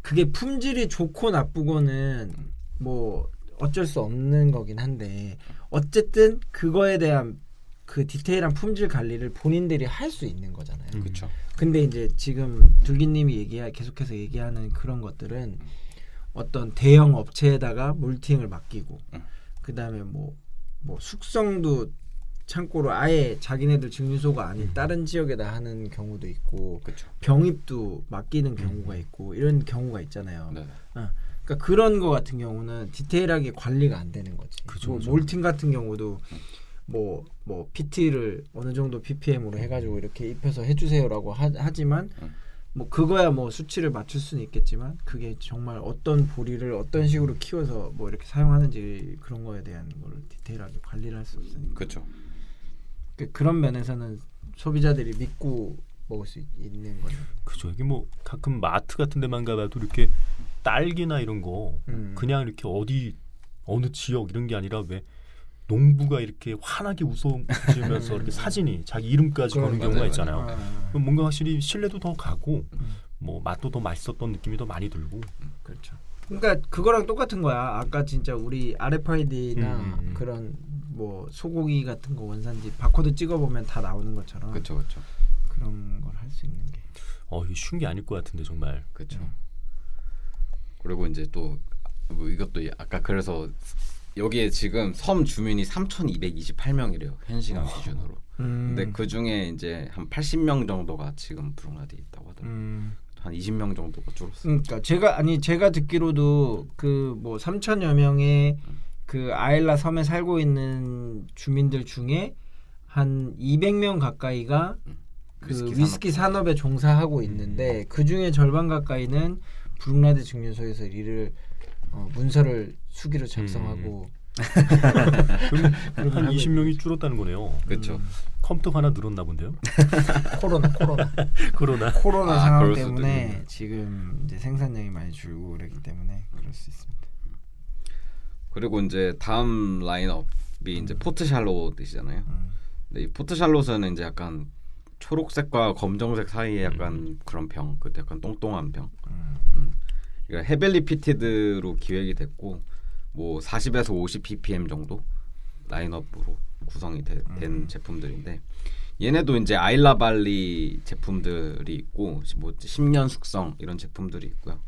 그게 품질이 좋고 나쁘고는 뭐 어쩔 수 없는 거긴 한데 어쨌든 그거에 대한 그 디테일한 품질 관리를 본인들이 할 수 있는 거잖아요. 그렇죠. 근데 이제 지금 둘기님이 계속해서 얘기하는 그런 것들은 어떤 대형 업체에다가 몰팅을 맡기고 그다음에 뭐 숙성도 창고로 아예 자기네들 증류소가 아닌 다른 지역에다 하는 경우도 있고 그렇죠. 병입도 맡기는 경우가 있고 이런 경우가 있잖아요. 네. 그러니까 그런 거 같은 경우는 디테일하게 관리가 안 되는 거지. 그죠, 뭐 그죠. 몰팅 같은 경우도 뭐 PT를 어느 정도 ppm으로 해가지고 이렇게 입혀서 해주세요라고 하지만 뭐 그거야 뭐 수치를 맞출 수는 있겠지만 그게 정말 어떤 보리를 어떤 식으로 키워서 뭐 이렇게 사용하는지 그런 거에 대한 걸 디테일하게 관리를 할 수 없으니까 그렇죠. 그런 면에서는 소비자들이 믿고 먹을 수 있는 거죠. 그죠. 이게 뭐 가끔 마트 같은 데만 가봐도 이렇게 딸기나 이런 거 그냥 이렇게 어느 지역 이런 게 아니라 왜 농부가 이렇게 환하게 웃으면서 이렇게 사진이 자기 이름까지 거는 경우가 맞아요, 있잖아요. 아, 그럼 뭔가 확실히 신뢰도 더 가고 뭐 맛도 더 맛있었던 느낌이 더 많이 들고. 그렇죠. 그러니까 그거랑 똑같은 거야. 아까 진짜 우리 RFID나 그런 뭐 소고기 같은 거 원산지 바코드 찍어보면 다 나오는 것처럼 그렇죠. 그렇죠. 그런 걸 할 수 있는 게. 이게 쉬운 게 아닐 것 같은데 정말. 그렇죠. 그리고 이제 또 뭐 이것도 아까 그래서 여기에 지금 섬 주민이 3,228명이래요. 현 시간 기준으로. 근데 그 중에 이제 한 80명 정도가 지금 브룩나디에 있다고 하더라고요. 한 20명 정도가 줄었어요. 그러니까 제가 듣기로도 그 뭐 3천여 명의 그 아일라 섬에 살고 있는 주민들 중에 한 200명 가까이가 그 위스키 산업에 종사하고 있는데 그 중에 절반 가까이는 브룩나디 증류소에서 일을 문서를 수기로 작성하고 그럼 한 20명이 줄었다는 거네요. 그렇죠. 컴퓨터가 하나 늘었나 본데요. 코로나 코로나. 상황 그럴 수도 때문에 있겠네. 지금 이제 생산량이 많이 줄고 그렇기 때문에 그럴 수 있습니다. 그리고 이제 다음 라인업이 이제 포트 샬롯이잖아요. 근데 이 포트 샬롯은 이제 약간 초록색과 검정색 사이에 약간 그런 병, 그 약간 똥똥한 병. 그러니까 헤벨리 피티드로 기획이 됐고 뭐 40에서 50 ppm 정도 라인업으로 구성이 된 제품들인데 얘네도 이제 아일라발리 제품들이 있고 뭐 10년 숙성 이런 제품들이 있고요.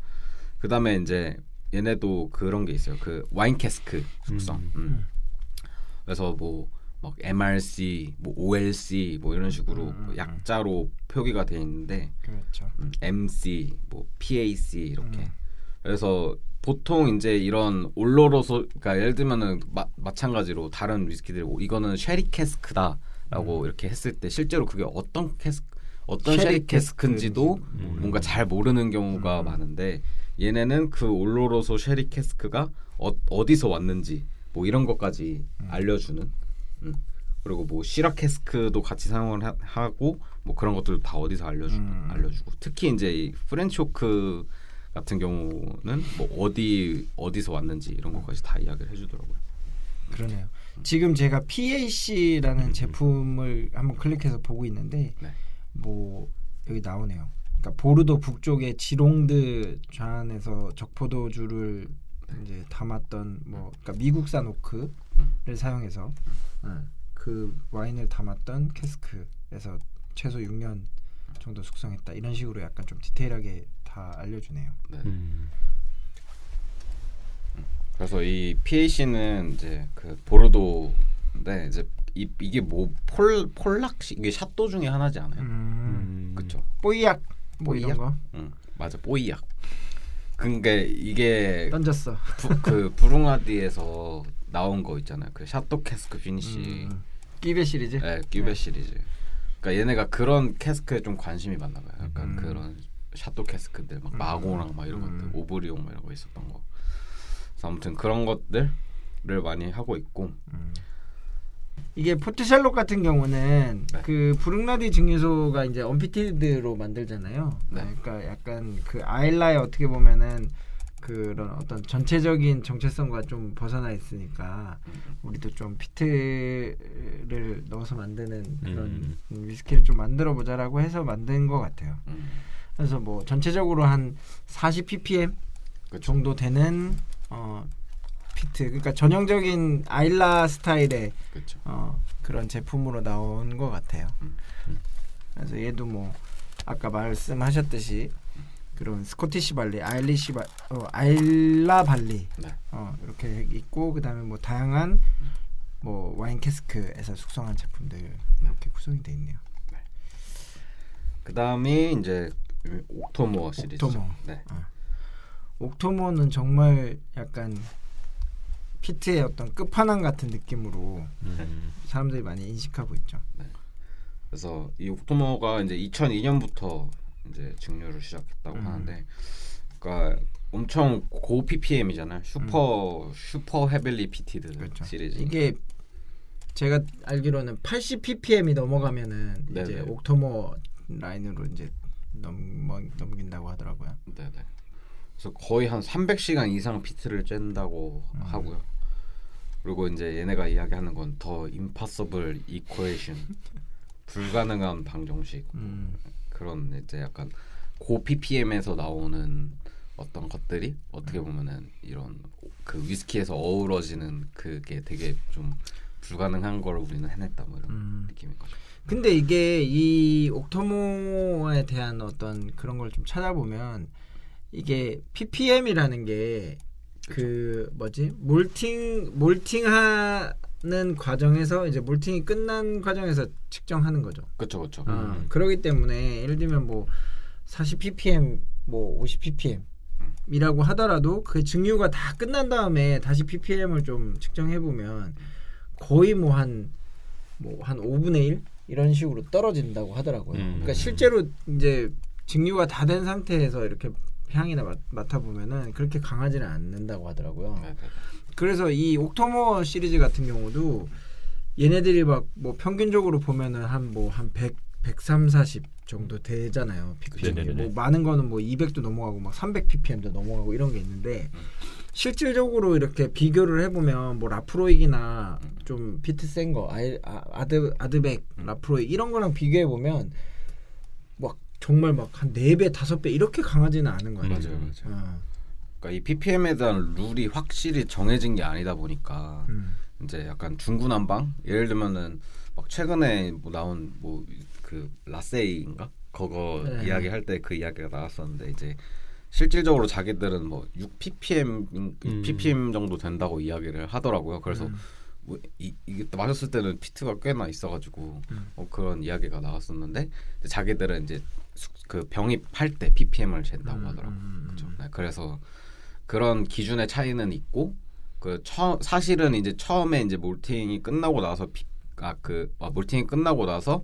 그다음에 이제 얘네도 그런 게 있어요. 그 와인 캐스크 숙성. 그래서 뭐 막 MRC, 뭐 OLC 뭐 이런 식으로 뭐 약자로 표기가 돼 있는데 그렇죠. MC, 뭐 PAC 이렇게. 그래서 보통 이제 이런 올로로소, 그러니까 예를 들면은 마찬가지로 다른 위스키들 이거는 쉐리 캐스크다라고 이렇게 했을 때 실제로 그게 어떤 쉐리 캐스크인지도 뭔가 잘 모르는 경우가 많은데 얘네는 그 올로로소 쉐리 캐스크가 어디서 왔는지 뭐 이런 것까지 알려주는. 그리고 뭐 시라 캐스크도 같이 사용을 하고 뭐 그런 것들 다 어디서 알려주고 특히 이제 이 프렌치 오크 같은 경우는 뭐 어디서 왔는지 이런 것까지 다 이야기를 해주더라고요. 그러네요. 지금 제가 PAC라는 제품을 한번 클릭해서 보고 있는데 네. 뭐 여기 나오네요. 그러니까 보르도 북쪽의 지롱드 좌안에서 적포도주를 이제 담았던 뭐 그러니까 미국산 오크를 사용해서 그 와인을 담았던 캐스크에서 최소 6년 정도 숙성했다. 이런 식으로 약간 좀 디테일하게 다 알려주네요. 네. 그래서 이 PAC는 이제 그 보르도인데 이제 이게 뭐 폴락 이게 샷도 중에 하나지 않아요? 그렇죠. 뽀이약 뭐 이런 거 맞아, 뽀이약. 그러니까 이게 던졌어. 그 브룽아디에서 나온 거 있잖아요. 그 샤또 캐스크 피니시. 끼베 시리즈? 네, 끼베 시리즈. 그러니까 얘네가 그런 캐스크에 좀 관심이 많나 봐요. 약간 그런 샤또 캐스크들 막 마고랑 막 이런 것들, 오브리옹 막 이런 거 있었던 거. 그래서 아무튼 그런 것들을 많이 하고 있고. 이게 포트샬롯 같은 경우는 네. 그 브룩나디 증류소가 이제 언피틸드로 만들잖아요. 네. 그러니까 약간 그 아일라에 어떻게 보면은 그런 어떤 전체적인 정체성과 좀 벗어나 있으니까 우리도 좀 피트를 넣어서 만드는 그런 위스키를 좀 만들어 보자라고 해서 만든 것 같아요. 그래서 뭐 전체적으로 한 40 ppm 그쵸. 정도 되는 피트, 그러니까 전형적인 아일라 스타일의 그렇죠. 그런 제품으로 나온 것 같아요. 그래서 얘도 뭐 아까 말씀하셨듯이 그런 스코티시 발리, 아일라 발리 네. 이렇게 있고 그다음에 뭐 다양한 뭐 와인 캐스크에서 숙성한 제품들 이렇게 구성이 돼 있네요. 그 다음이 이제 옥토모어 시리즈. 옥토모. 네. 옥토모는 정말 약간 피트의 어떤 끝판왕 같은 느낌으로 사람들이 많이 인식하고 있죠. 그래서 이 옥토모어가 이제 2002년부터 이제 증류를 시작했다고 하는데, 그러니까 엄청 고 PPM이잖아요. 슈퍼 헤빌리 피티드 그렇죠. 시리즈. 이게 제가 알기로는 80 ppm이 넘어가면은 이제 네네. 옥토모 라인으로 이제 넘긴다고 하더라고요. 네네. 그래서 거의 한 300시간 이상 피트를 쬐다고 하고요. 그리고 이제 얘네가 이야기하는 건 더 임파서블 이퀘이션, 불가능한 방정식, 그런 이제 약간 고 PPM에서 나오는 어떤 것들이 어떻게 보면은 이런 그 위스키에서 어우러지는 그게 되게 좀 불가능한 걸 우리는 해냈다 뭐 이런 느낌인 거죠. 근데 이게 이 옥토모에 대한 어떤 그런 걸 좀 찾아보면 이게 ppm이라는 게 그 뭐지 몰팅하는 과정에서 이제 몰팅이 끝난 과정에서 측정하는 거죠. 그렇죠. 그러기 때문에 예를 들면 뭐 40 ppm, 뭐 50 ppm 이라고 하더라도 그 증류가 다 끝난 다음에 다시 ppm을 좀 측정해 보면 거의 뭐 한 5분의 1 이런 식으로 떨어진다고 하더라고요. 그러니까 실제로 이제 증류가 다 된 상태에서 이렇게 향이나 맡아 보면은 그렇게 강하지는 않는다고 하더라고요. 그래서 이 옥토모 시리즈 같은 경우도 얘네들이 막 뭐 평균적으로 보면은 한 100, 130, 40 정도 되잖아요. ppm이. 뭐 많은 거는 뭐 200도 넘어가고 막 300 ppm도 넘어가고 이런 게 있는데 실질적으로 이렇게 비교를 해보면 뭐 라프로익이나 좀 피트 센 거 아드백 라프로익 이런 거랑 비교해 보면 막 정말 막 한 4배 5배 이렇게 강하지는 않은 거예요. 맞아요. 그러니까 이 ppm에 대한 룰이 확실히 정해진 게 아니다 보니까 이제 약간 중구난방. 예를 들면은 막 최근에 뭐 나온 뭐 그 라세이인가 그거 이야기할 때 그 이야기가 나왔었는데 이제 실질적으로 자기들은 뭐 6 ppm 정도 된다고 이야기를 하더라고요. 그래서 뭐 이게 마셨을 때는 피트가 꽤나 있어가지고 그런 이야기가 나왔었는데 자기들은 이제 그 병입할 때 ppm을 잰다고 하더라고요. 그렇죠. 네, 그래서 그런 기준의 차이는 있고 사실은 이제 처음에 이제 몰팅이 끝나고 나서 몰팅이 끝나고 나서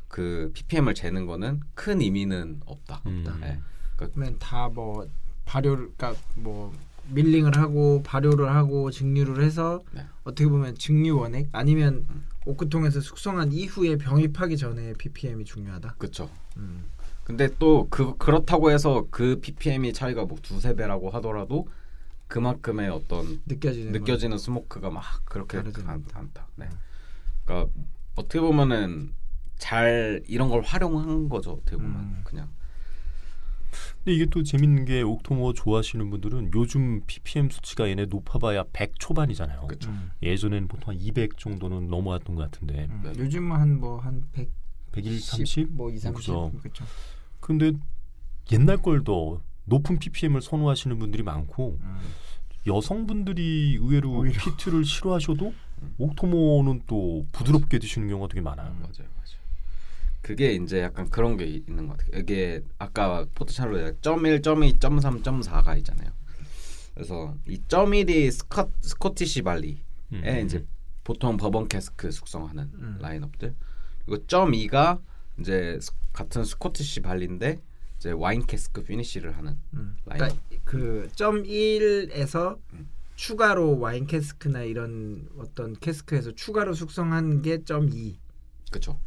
그 ppm을 재는 거는 큰 의미는 없다. 네. 그러면 다 뭐 발효를 그러니까 뭐 밀링을 하고 발효를 하고 증류를 해서 어떻게 보면 증류 원액 아니면 오크통에서 숙성한 이후에 병입하기 전에 ppm이 중요하다. 그렇죠. 근데 또 그렇다고 해서 그 ppm이 차이가 뭐 2-3배라고 하더라도 그만큼의 어떤 느껴지는 스모크가 막 그렇게 않다. 네. 그러니까 어떻게 보면은 잘 이런 걸 활용한 거죠. 어떻게 보면 그냥. 근데 이게 또 재밌는 게 옥토모 좋아하시는 분들은 요즘 ppm 수치가 얘네 높아봐야 100 초반이잖아요. 그렇죠. 예전에는 보통 한 200 정도는 넘어갔던 것 같은데 요즘은 한 100, 130, 뭐 2, 30 그렇죠. 그렇죠. 근데 옛날 걸 더 높은 ppm을 선호하시는 분들이 많고 여성분들이 의외로 오히려. 피트를 싫어하셔도 옥토모는 또 부드럽게 드시는 경우가 되게 많아요. 맞아요. 그게 이제 약간 그런 게 있는 것 같아요. 이게 아까 포트샬로에 0.1, 0.2, 0.3, 0.4가 있잖아요. 그래서 이 0.1이 스코티시 발리에 이제 보통 버번 캐스크 숙성하는 라인업들. 그리고 0.2가 이제 같은 스코티시 발리인데 이제 와인 캐스크 피니시를 하는 라인업. 그러니까 그 0.1에서 추가로 와인 캐스크나 이런 어떤 캐스크에서 추가로 숙성한 게 0.2. 그렇죠.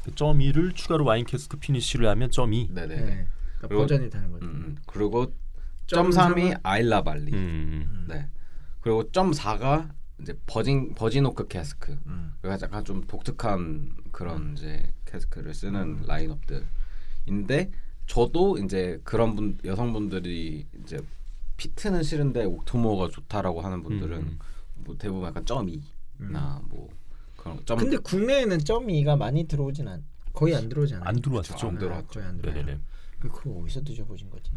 그 0.2를 추가로 와인 캐스크 피니쉬를 하면 0.2. 네네. 네. 그러니까 버전이 다른 거죠. 그리고 0.3이 아일라 발리. 네. 그리고 0.4가 이제 버진오크 캐스크. 그래서 약간 좀 독특한 그런 이제 캐스크를 쓰는 라인업들인데 저도 이제 그런 여성분들이 이제 피트는 싫은데 옥토모가 좋다라고 하는 분들은 뭐 대부분 약간 0.2나 뭐 그런 근데 국내에는 0.2가 많이 들어오진 거의 안 들어오잖아요. 안 들어왔죠. 안 들어왔죠. 거의 안 들어와요. 네네네. 그거 어디서 드셔보신 거지?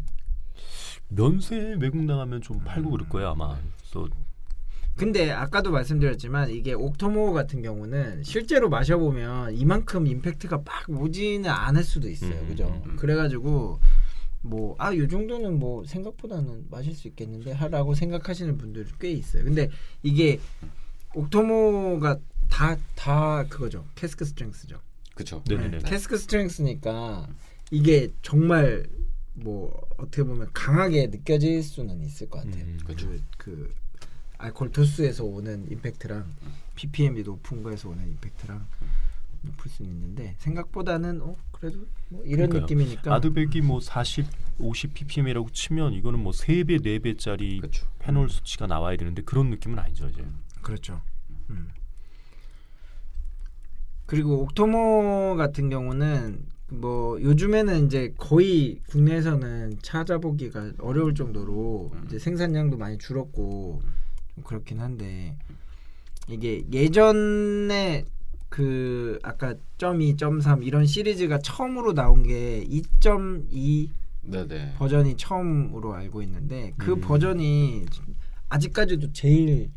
면세 외국 나가면 좀 팔고 그럴 거예요 아마. 그래서 근데 아까도 말씀드렸지만 이게 옥토모 같은 경우는 실제로 마셔보면 이만큼 임팩트가 막 오지는 않을 수도 있어요. 그죠? 그래가지고 뭐 요 정도는 뭐 생각보다는 마실 수 있겠는데 라고 생각하시는 분들이 꽤 있어요. 근데 이게 옥토모가 다 그거죠. 캐스크 스트렝스죠. 그렇죠. 네네네. 캐스크 스트렝스니까 이게 정말 뭐 어떻게 보면 강하게 느껴질 수는 있을 것 같아요. 그렇죠. 그 알코올 도수에서 오는 임팩트랑 ppm이 높은 거에서 오는 임팩트랑 높을 수는 있는데 생각보다는 그래도 뭐 이런 그러니까요. 느낌이니까 아드백이 뭐 40, 50 ppm이라고 치면 이거는 뭐 3배, 4배짜리 그렇죠. 페놀 수치가 나와야 되는데 그런 느낌은 아니죠, 이제. 그렇죠. 그리고 옥토모 같은 경우는 뭐 요즘에는 이제 거의 국내에서는 찾아보기가 어려울 정도로 이제 생산량도 많이 줄었고 좀 그렇긴 한데 이게 예전에 그 아까 0.2, 0.3 이런 시리즈가 처음으로 나온 게 2.2 네네. 버전이 처음으로 알고 있는데 그 버전이 아직까지도 제일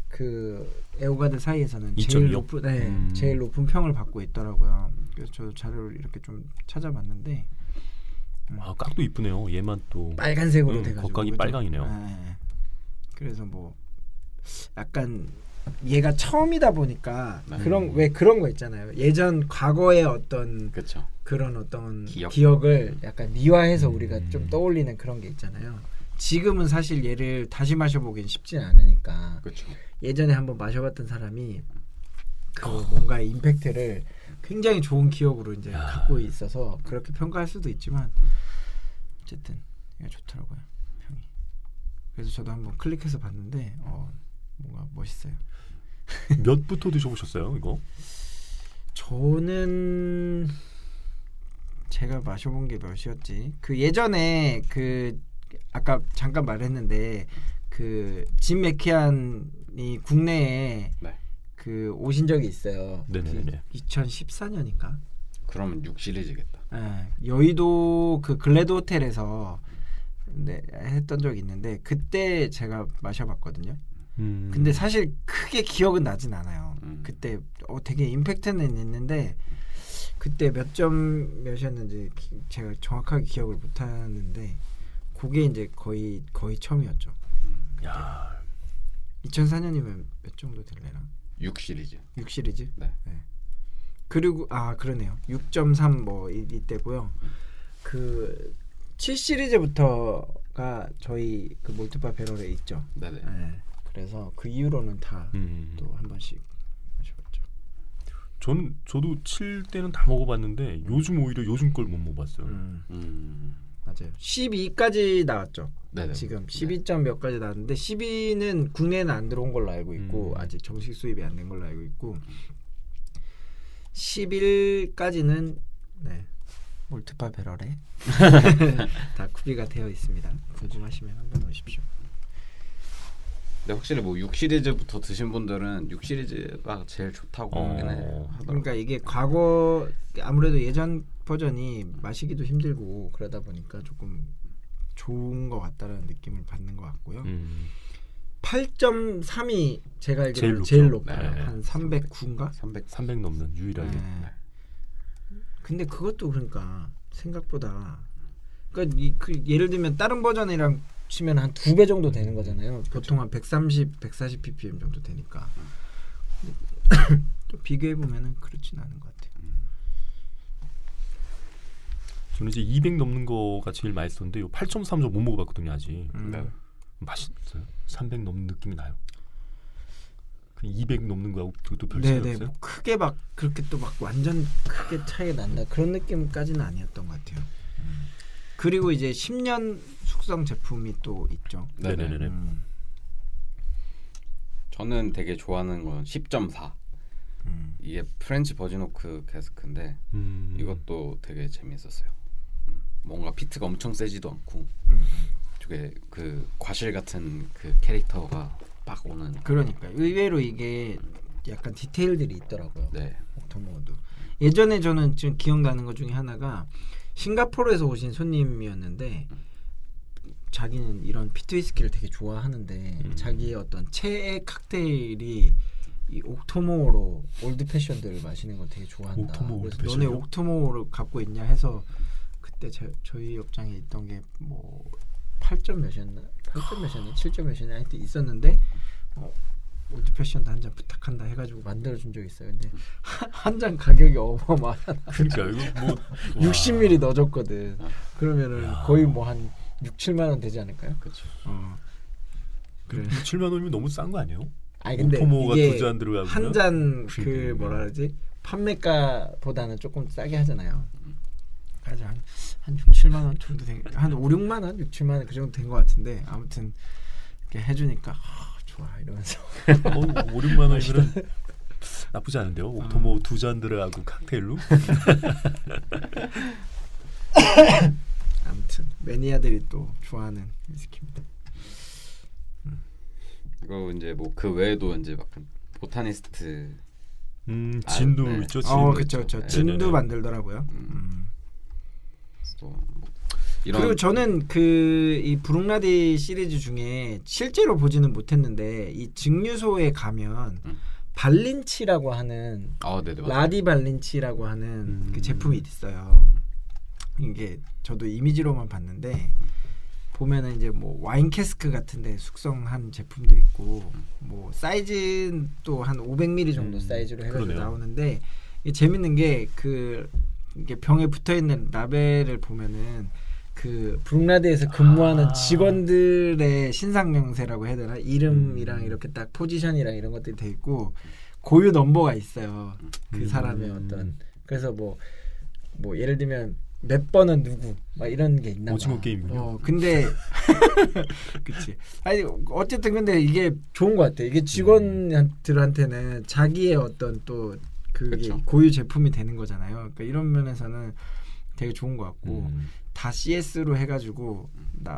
그 애호가들 사이에서는 2.2 제일 요? 높은 제일 높은 평을 받고 있더라고요. 그래서 저도 자료를 이렇게 좀 찾아봤는데 아, 깍도 이쁘네요. 얘만 또 빨간색으로 돼가지고 겉각이 그죠? 빨강이네요. 네. 그래서 뭐 약간 얘가 처음이다 보니까 그런 거 있잖아요. 예전 과거의 어떤 그렇죠. 그런 어떤 기억. 기억을 약간 미화해서 우리가 좀 떠올리는 그런 게 있잖아요. 지금은 사실 얘를 다시 마셔보긴 쉽지 않으니까 그렇죠. 예전에 한번 마셔봤던 사람이 그 뭔가 임팩트를 굉장히 좋은 기억으로 이제 갖고 있어서 그렇게 평가할 수도 있지만 어쨌든 이게 좋더라고요, 평이. 그래서 저도 한번 클릭해서 봤는데 뭔가 멋있어요. 몇부터 드셔보셨어요, 이거? 저는 제가 마셔본 게 몇이었지? 그 예전에 그 아까 잠깐 말했는데 그 짐 맥키안이 국내에 네. 그 오신 적이 있어요. 네네네. 2014년인가? 그러면 6 시리즈겠다. 여의도 그 글래드 호텔에서 했던 적이 있는데 그때 제가 마셔봤거든요. 근데 사실 크게 기억은 나진 않아요. 그때 되게 임팩트는 있는데 그때 몇이었는지 제가 정확하게 기억을 못하는데 그게 이제 거의 처음이었죠. 야, 2004년이면 몇 정도 될래나? 6 시리즈. 6 시리즈? 네. 그리고 그러네요. 6.3 뭐 이때고요. 그 7 시리즈부터가 저희 그 몰트바 배럴에 있죠. 네네. 네. 그래서 그 이후로는 다 또 한 번씩 마셔봤죠. 저도 7 때는 다 먹어봤는데 요즘 오히려 요즘 걸 못 먹어봤어요. 맞아요. 12까지 나왔죠. 네네. 지금 12점 몇 가지 나왔는데 12는 국내에는 안 들어온 걸로 알고 있고 아직 정식 수입이 안 된 걸로 알고 있고 11까지는 몰트바 배럴에 다 구비가 되어 있습니다. 궁금하시면 한번 오십시오. 근데 확실히 뭐 6 시리즈부터 드신 분들은 6 시리즈가 제일 좋다고 하긴 해요. 그러니까 이게 과거 아무래도 예전 버전이 마시기도 힘들고 그러다 보니까 조금 좋은 것 같다라는 느낌을 받는 것 같고요. 8.3이 제가 알기로는 제일 높아요. 네. 한 309인가? 300 넘는 유일하게. 근데 그것도 그러니까 생각보다 그러니까 예를 들면 다른 버전이랑 치면 한 2배 정도 되는 거잖아요. 보통 한 130, 140 ppm 정도 되니까. 또 비교해 보면은 그렇진 않은 것 같아요. 저는 이제 200 넘는 거가 제일 맛있었는데 요 8.3 저 못 먹어봤거든요 아직. 네. 맛있어요. 300 넘는 느낌이 나요. 그 200 넘는 거하고 또 별 차이 네네. 없어요? 뭐 크게 막 그렇게 또 막 완전 크게 차이 난다 그런 느낌까지는 아니었던 것 같아요. 그리고 이제 10년 숙성 제품이 또 있죠. 네네네. 저는 되게 좋아하는 건 10.4. 이게 프렌치 버진오크 캐스크인데 이것도 되게 재밌었어요. 뭔가 피트가 엄청 세지도 않고 저게 그 과실 같은 그 캐릭터가 빡 오는. 그러니까 의외로 이게 약간 디테일들이 있더라고요. 네. 옥토모도. 예전에 저는 지금 기억나는 것 중에 하나가 싱가포르에서 오신 손님이었는데 자기는 이런 피트 위스키를 되게 좋아하는데 자기의 어떤 최애 칵테일이 이 옥토모로 올드 패션들을 마시는 걸 되게 좋아한다. 옥토모 그래서 올드 너네 패션이요? 옥토모를 갖고 있냐 해서 그때 저희 업장에 있던 게 뭐 8점 몇이었나? 8점 몇이었나? 7점 몇이었나? 하여튼 있었는데 올드 패션도 한 잔 부탁한다 해가지고 만들어준 적이 있어요. 근데 한 잔 가격이 어마어마하다. 그러니까 이거 뭐 60ml 넣어줬거든. 그러면은 야. 거의 뭐 한 6, 7만 원 되지 않을까요? 그렇죠. 그래. 7만 원이면 너무 싼 거 아니에요? 아니 근데 옥토모가 이게 2잔 들어가고 한 잔 그 그러니까요. 뭐라 그러지? 판매가보다는 조금 싸게 하잖아요. 그래서 한 6, 7만 원 정도 한 5, 6만 원, 6, 7만 원 그 정도 된 것 같은데 아무튼 이렇게 해주니까 좋아 이러면서 5, 6만 원이면 나쁘지 않은데요. 옥토모 2잔 들어가고 칵테일로. 아무튼 매니아들이 또 좋아하는 위스키입니다. 이거 이제 뭐 그 외에도 이제 막 보타니스트 진도 네. 있죠. 진도 그렇죠, 있죠. 그렇죠. 진도 네네네. 만들더라고요. 또 뭐 이런 그리고 저는 그 이 브룩라디 시리즈 중에 실제로 보지는 못했는데 이 증류소에 가면 발린치라고 하는 네네 맞아요. 라디 발린치라고 하는 그 제품이 있어요. 이게 저도 이미지로만 봤는데 보면은 이제 뭐 와인 캐스크 같은데 숙성한 제품도 있고 뭐 사이즈 또 한 500ml 정도 사이즈로 해가지고 그러네요. 나오는데 이게 재밌는 게 그 이게 병에 붙어 있는 라벨을 보면은 그 브룩라디에서 근무하는 직원들의 신상 명세라고 해야 되나 이름이랑 이렇게 딱 포지션이랑 이런 것들이 돼 있고 고유 넘버가 있어요. 그 사람의 어떤 그래서 뭐 예를 들면 몇 번은 누구 막 이런 게 있나 봐. 오징어 게임이군요. 근데 그치. 아니 어쨌든 근데 이게 좋은 것 같아. 이게 직원들한테는 자기의 어떤 또 그게 그쵸. 고유 제품이 되는 거잖아요. 그러니까 이런 면에서는 되게 좋은 것 같고 다 CS로 해가지고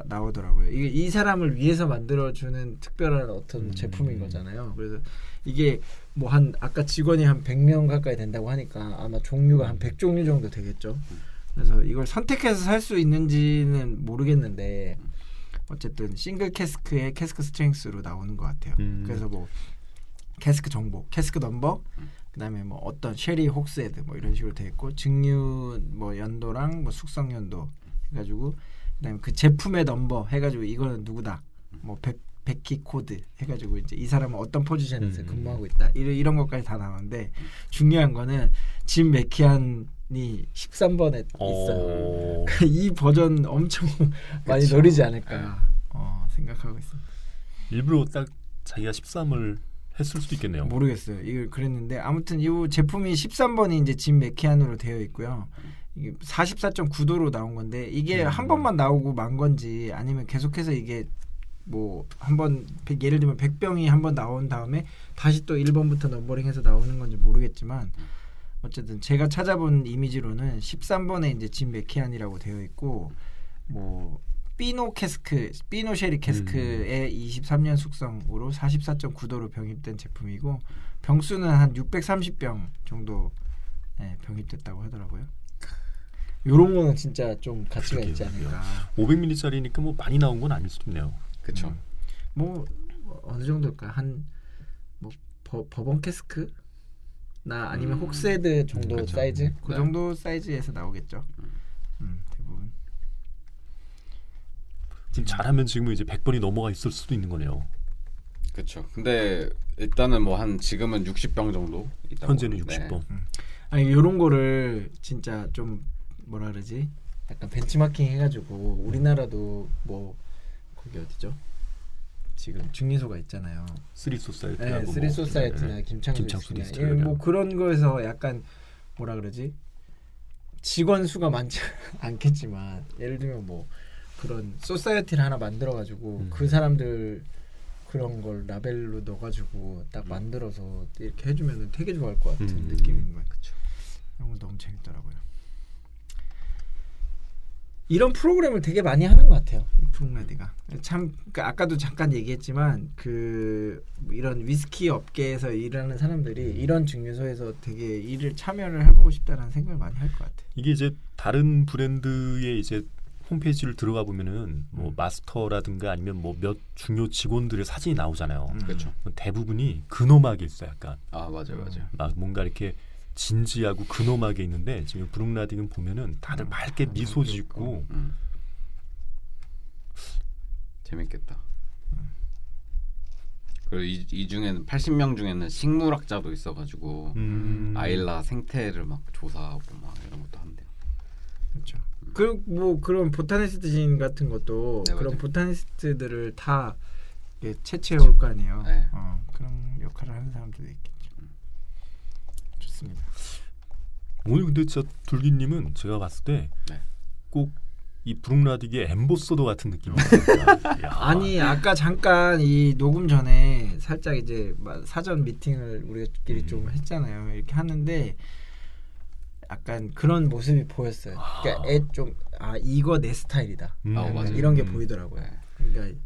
나오더라고요. 이게 이 사람을 위해서 만들어주는 특별한 어떤 제품인 거잖아요. 그래서 이게 뭐 한 아까 직원이 한 100명 가까이 된다고 하니까 아마 종류가 한 100종류 정도 되겠죠. 그래서 이걸 선택해서 살 수 있는지는 모르겠는데 어쨌든 싱글 캐스크에 캐스크 스트렝스로 나오는 것 같아요. 그래서 뭐 캐스크 정보, 캐스크 넘버, 그다음에 뭐 어떤 쉐리 혹스헤드 뭐 이런 식으로 돼 있고 증류 뭐 연도랑 뭐 숙성 연도 해가지고 그다음에 그 제품의 넘버 해가지고 이거는 누구다, 뭐 백키 코드 해가지고 이제 이 사람은 어떤 포지션에서 근무하고 있다 이런 것까지 다 나오는데 중요한 거는 짐 맥키안이 13번에 있어요. 이 버전 엄청 많이 노리지 않을까 생각하고 있습니다. 일부러 딱 자기가 13을 했을 수도 있겠네요. 모르겠어요. 이걸 그랬는데 아무튼 이 제품이 13번이 이제 짐 맥키안으로 되어 있고요. 이게 44.9도로 나온 건데 이게 한 번만 나오고 만 건지 아니면 계속해서 이게 뭐 한번 예를 들면 100병이 한 번 나온 다음에 다시 또 1번부터 넘버링해서 나오는 건지 모르겠지만 어쨌든 제가 찾아본 이미지로는 13번에 이제 짐 맥키안이라고 되어 있고 뭐 피노 쉐리 캐스크의 23년 숙성으로 44.9도로 병입된 제품이고 병수는 한 630병 정도 병입됐다고 하더라고요. 요런 거는 진짜 좀 가치가 그러게요. 있지 않을까. 500ml짜리니까 뭐 많이 나온 건 아닐 수도 있네요. 그렇죠. 뭐 어느 정도일까? 한 뭐 버번 캐스크 나 아니면 혹스헤드 정도 그쵸. 사이즈 그 네. 정도 사이즈에서 나오겠죠. 대부분. 지금 잘하면 지금은 이제 100번이 넘어가 있을 수도 있는 거네요. 그렇죠. 근데 일단은 뭐 한 지금은 60병 정도 있다고. 현재는 네. 60번. 아니 요런 거를 진짜 좀 뭐라 그러지? 약간 벤치마킹 해가지고 우리나라도 뭐 거기 어디죠? 지금 증류소가 있잖아요. 쓰리 소사이티. 네, 쓰리 소사이티나 김창수 디스틸러리. 뭐 그런 거에서 약간 뭐라 그러지? 직원 수가 많지 않겠지만 예를 들면 뭐 그런 소사이티를 하나 만들어가지고 그 사람들 그런 걸 라벨로 넣어가지고 딱 만들어서 이렇게 해주면 되게 좋아할 것 같은 느낌인 거예요. 그렇죠. 이런 거 너무 재밌더라고요. 이런 프로그램을 되게 많이 하는 것 같아요. 이 프로그램디가 참 그러니까 아까도 잠깐 얘기했지만 그 이런 위스키 업계에서 일하는 사람들이 이런 증류소에서 되게 일을 참여를 해보고 싶다는 생각을 많이 할 것 같아요. 이게 이제 다른 브랜드의 이제 홈페이지를 들어가 보면은 뭐 마스터라든가 아니면 뭐 몇 중요 직원들의 사진이 나오잖아요. 그렇죠. 대부분이 근엄하게 있어요. 약간 아 맞아요. 막 뭔가 이렇게 진지하고 근엄하게 있는데 지금 브룩나딕은 보면은 다들 밝게 미소 짓고 재밌겠다. 그리고 이 중에는 80명 중에는 식물학자도 있어가지고 아일라 생태를 막 조사하고 막 이런 것도 한대요. 그렇죠. 그 뭐 그런 보타니스트 진 같은 것도 네, 그런 맞아요. 보타니스트들을 다 채취해 올 거 아니에요. 네. 그런 역할을 하는 사람들도 있겠죠. 좋습니다. 오늘 근데 진짜 둘기님은 제가 봤을 때 꼭 이 브룩나딕의 엠보서더 같은 느낌이에요. 아니 아까 잠깐 이 녹음 전에 살짝 이제 사전 미팅을 우리끼리 좀 했잖아요. 이렇게 하는데 약간 그런 모습이 보였어요. 그러니까 이거 내 스타일이다. 맞아요. 이런 게 보이더라고요. 그러니까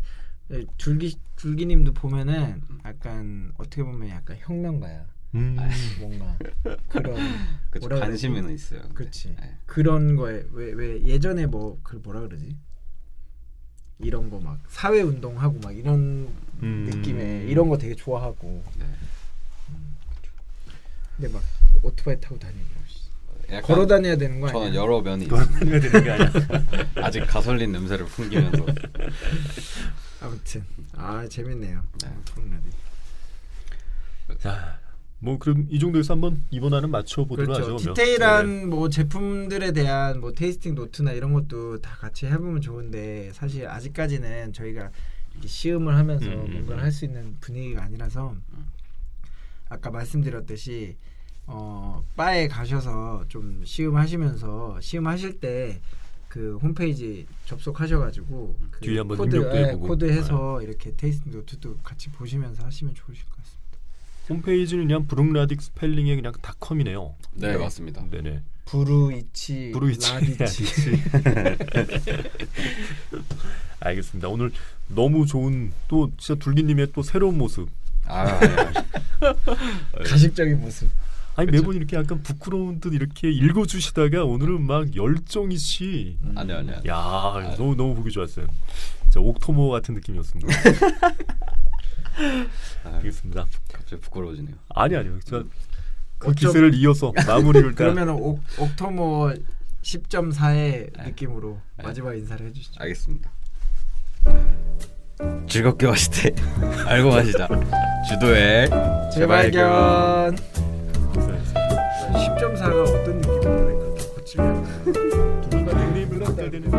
줄기님도 보면은 약간 어떻게 보면 약간 혁명가야. 뭔가 그런 그쵸, 뭐라 관심은 그러지? 있어요. 근데. 그렇지. 네. 그런 거에 왜 예전에 뭐 그 뭐라 그러지? 이런 거 막 사회 운동하고 막 이런 느낌의 이런 거 되게 좋아하고. 네. 근데 막 오토바이 타고 다니고 약간 걸어 다녀야 되는 거 저는 아니야? 여러 면이 그걸 있어요. 해야 되는 게 아니야. 아직 가솔린 냄새를 풍기면서. 아무튼 재밌네요. 네. 브룩나딕. 자, 뭐 그럼 이 정도에서 한번 이번 화는 맞춰보도록 그렇죠. 하죠. 디테일한 뭐 제품들에 대한 뭐 테이스팅 노트나 이런 것도 다 같이 해보면 좋은데 사실 아직까지는 저희가 이렇게 시음을 하면서 뭔가를 할 수 있는 분위기가 아니라서 아까 말씀드렸듯이 바에 가셔서 좀 시음하시면서 시음하실 때 그 홈페이지 접속하셔가지고 그 뒤에 한번 입력도 해보고. 코드해서 이렇게 테이스팅 노트도 같이 보시면서 하시면 좋으실 것 같습니다. 홈페이지는 그냥 브룩나딕 스펠링에 그냥 닷컴이네요. 네, 맞습니다. 네네. 브루이치 라디치. 알겠습니다. 오늘 너무 좋은 또 진짜 둘기님의 또 새로운 모습. 가식적인 모습. 아니 매번 이렇게 약간 부끄러운 듯 이렇게 읽어주시다가 오늘은 막 열정이 씨. 아니요. 야 너무 보기 좋았어요. 진짜 옥토모 같은 느낌이었습니다. 알겠습니다. 갑자기 부끄러워지네요. 아니요. 제가 그 기세를 이어서 마무리를 그러면 옥토모 10.4의 느낌으로 마지막 인사를 해주시죠. 알겠습니다. 즐겁게 마실 때 알고 마시자. 주도의 재발견. 10.4가 어떤 느낌이냐 그렇게 고치면 누군가 닉네임을 갖다 대는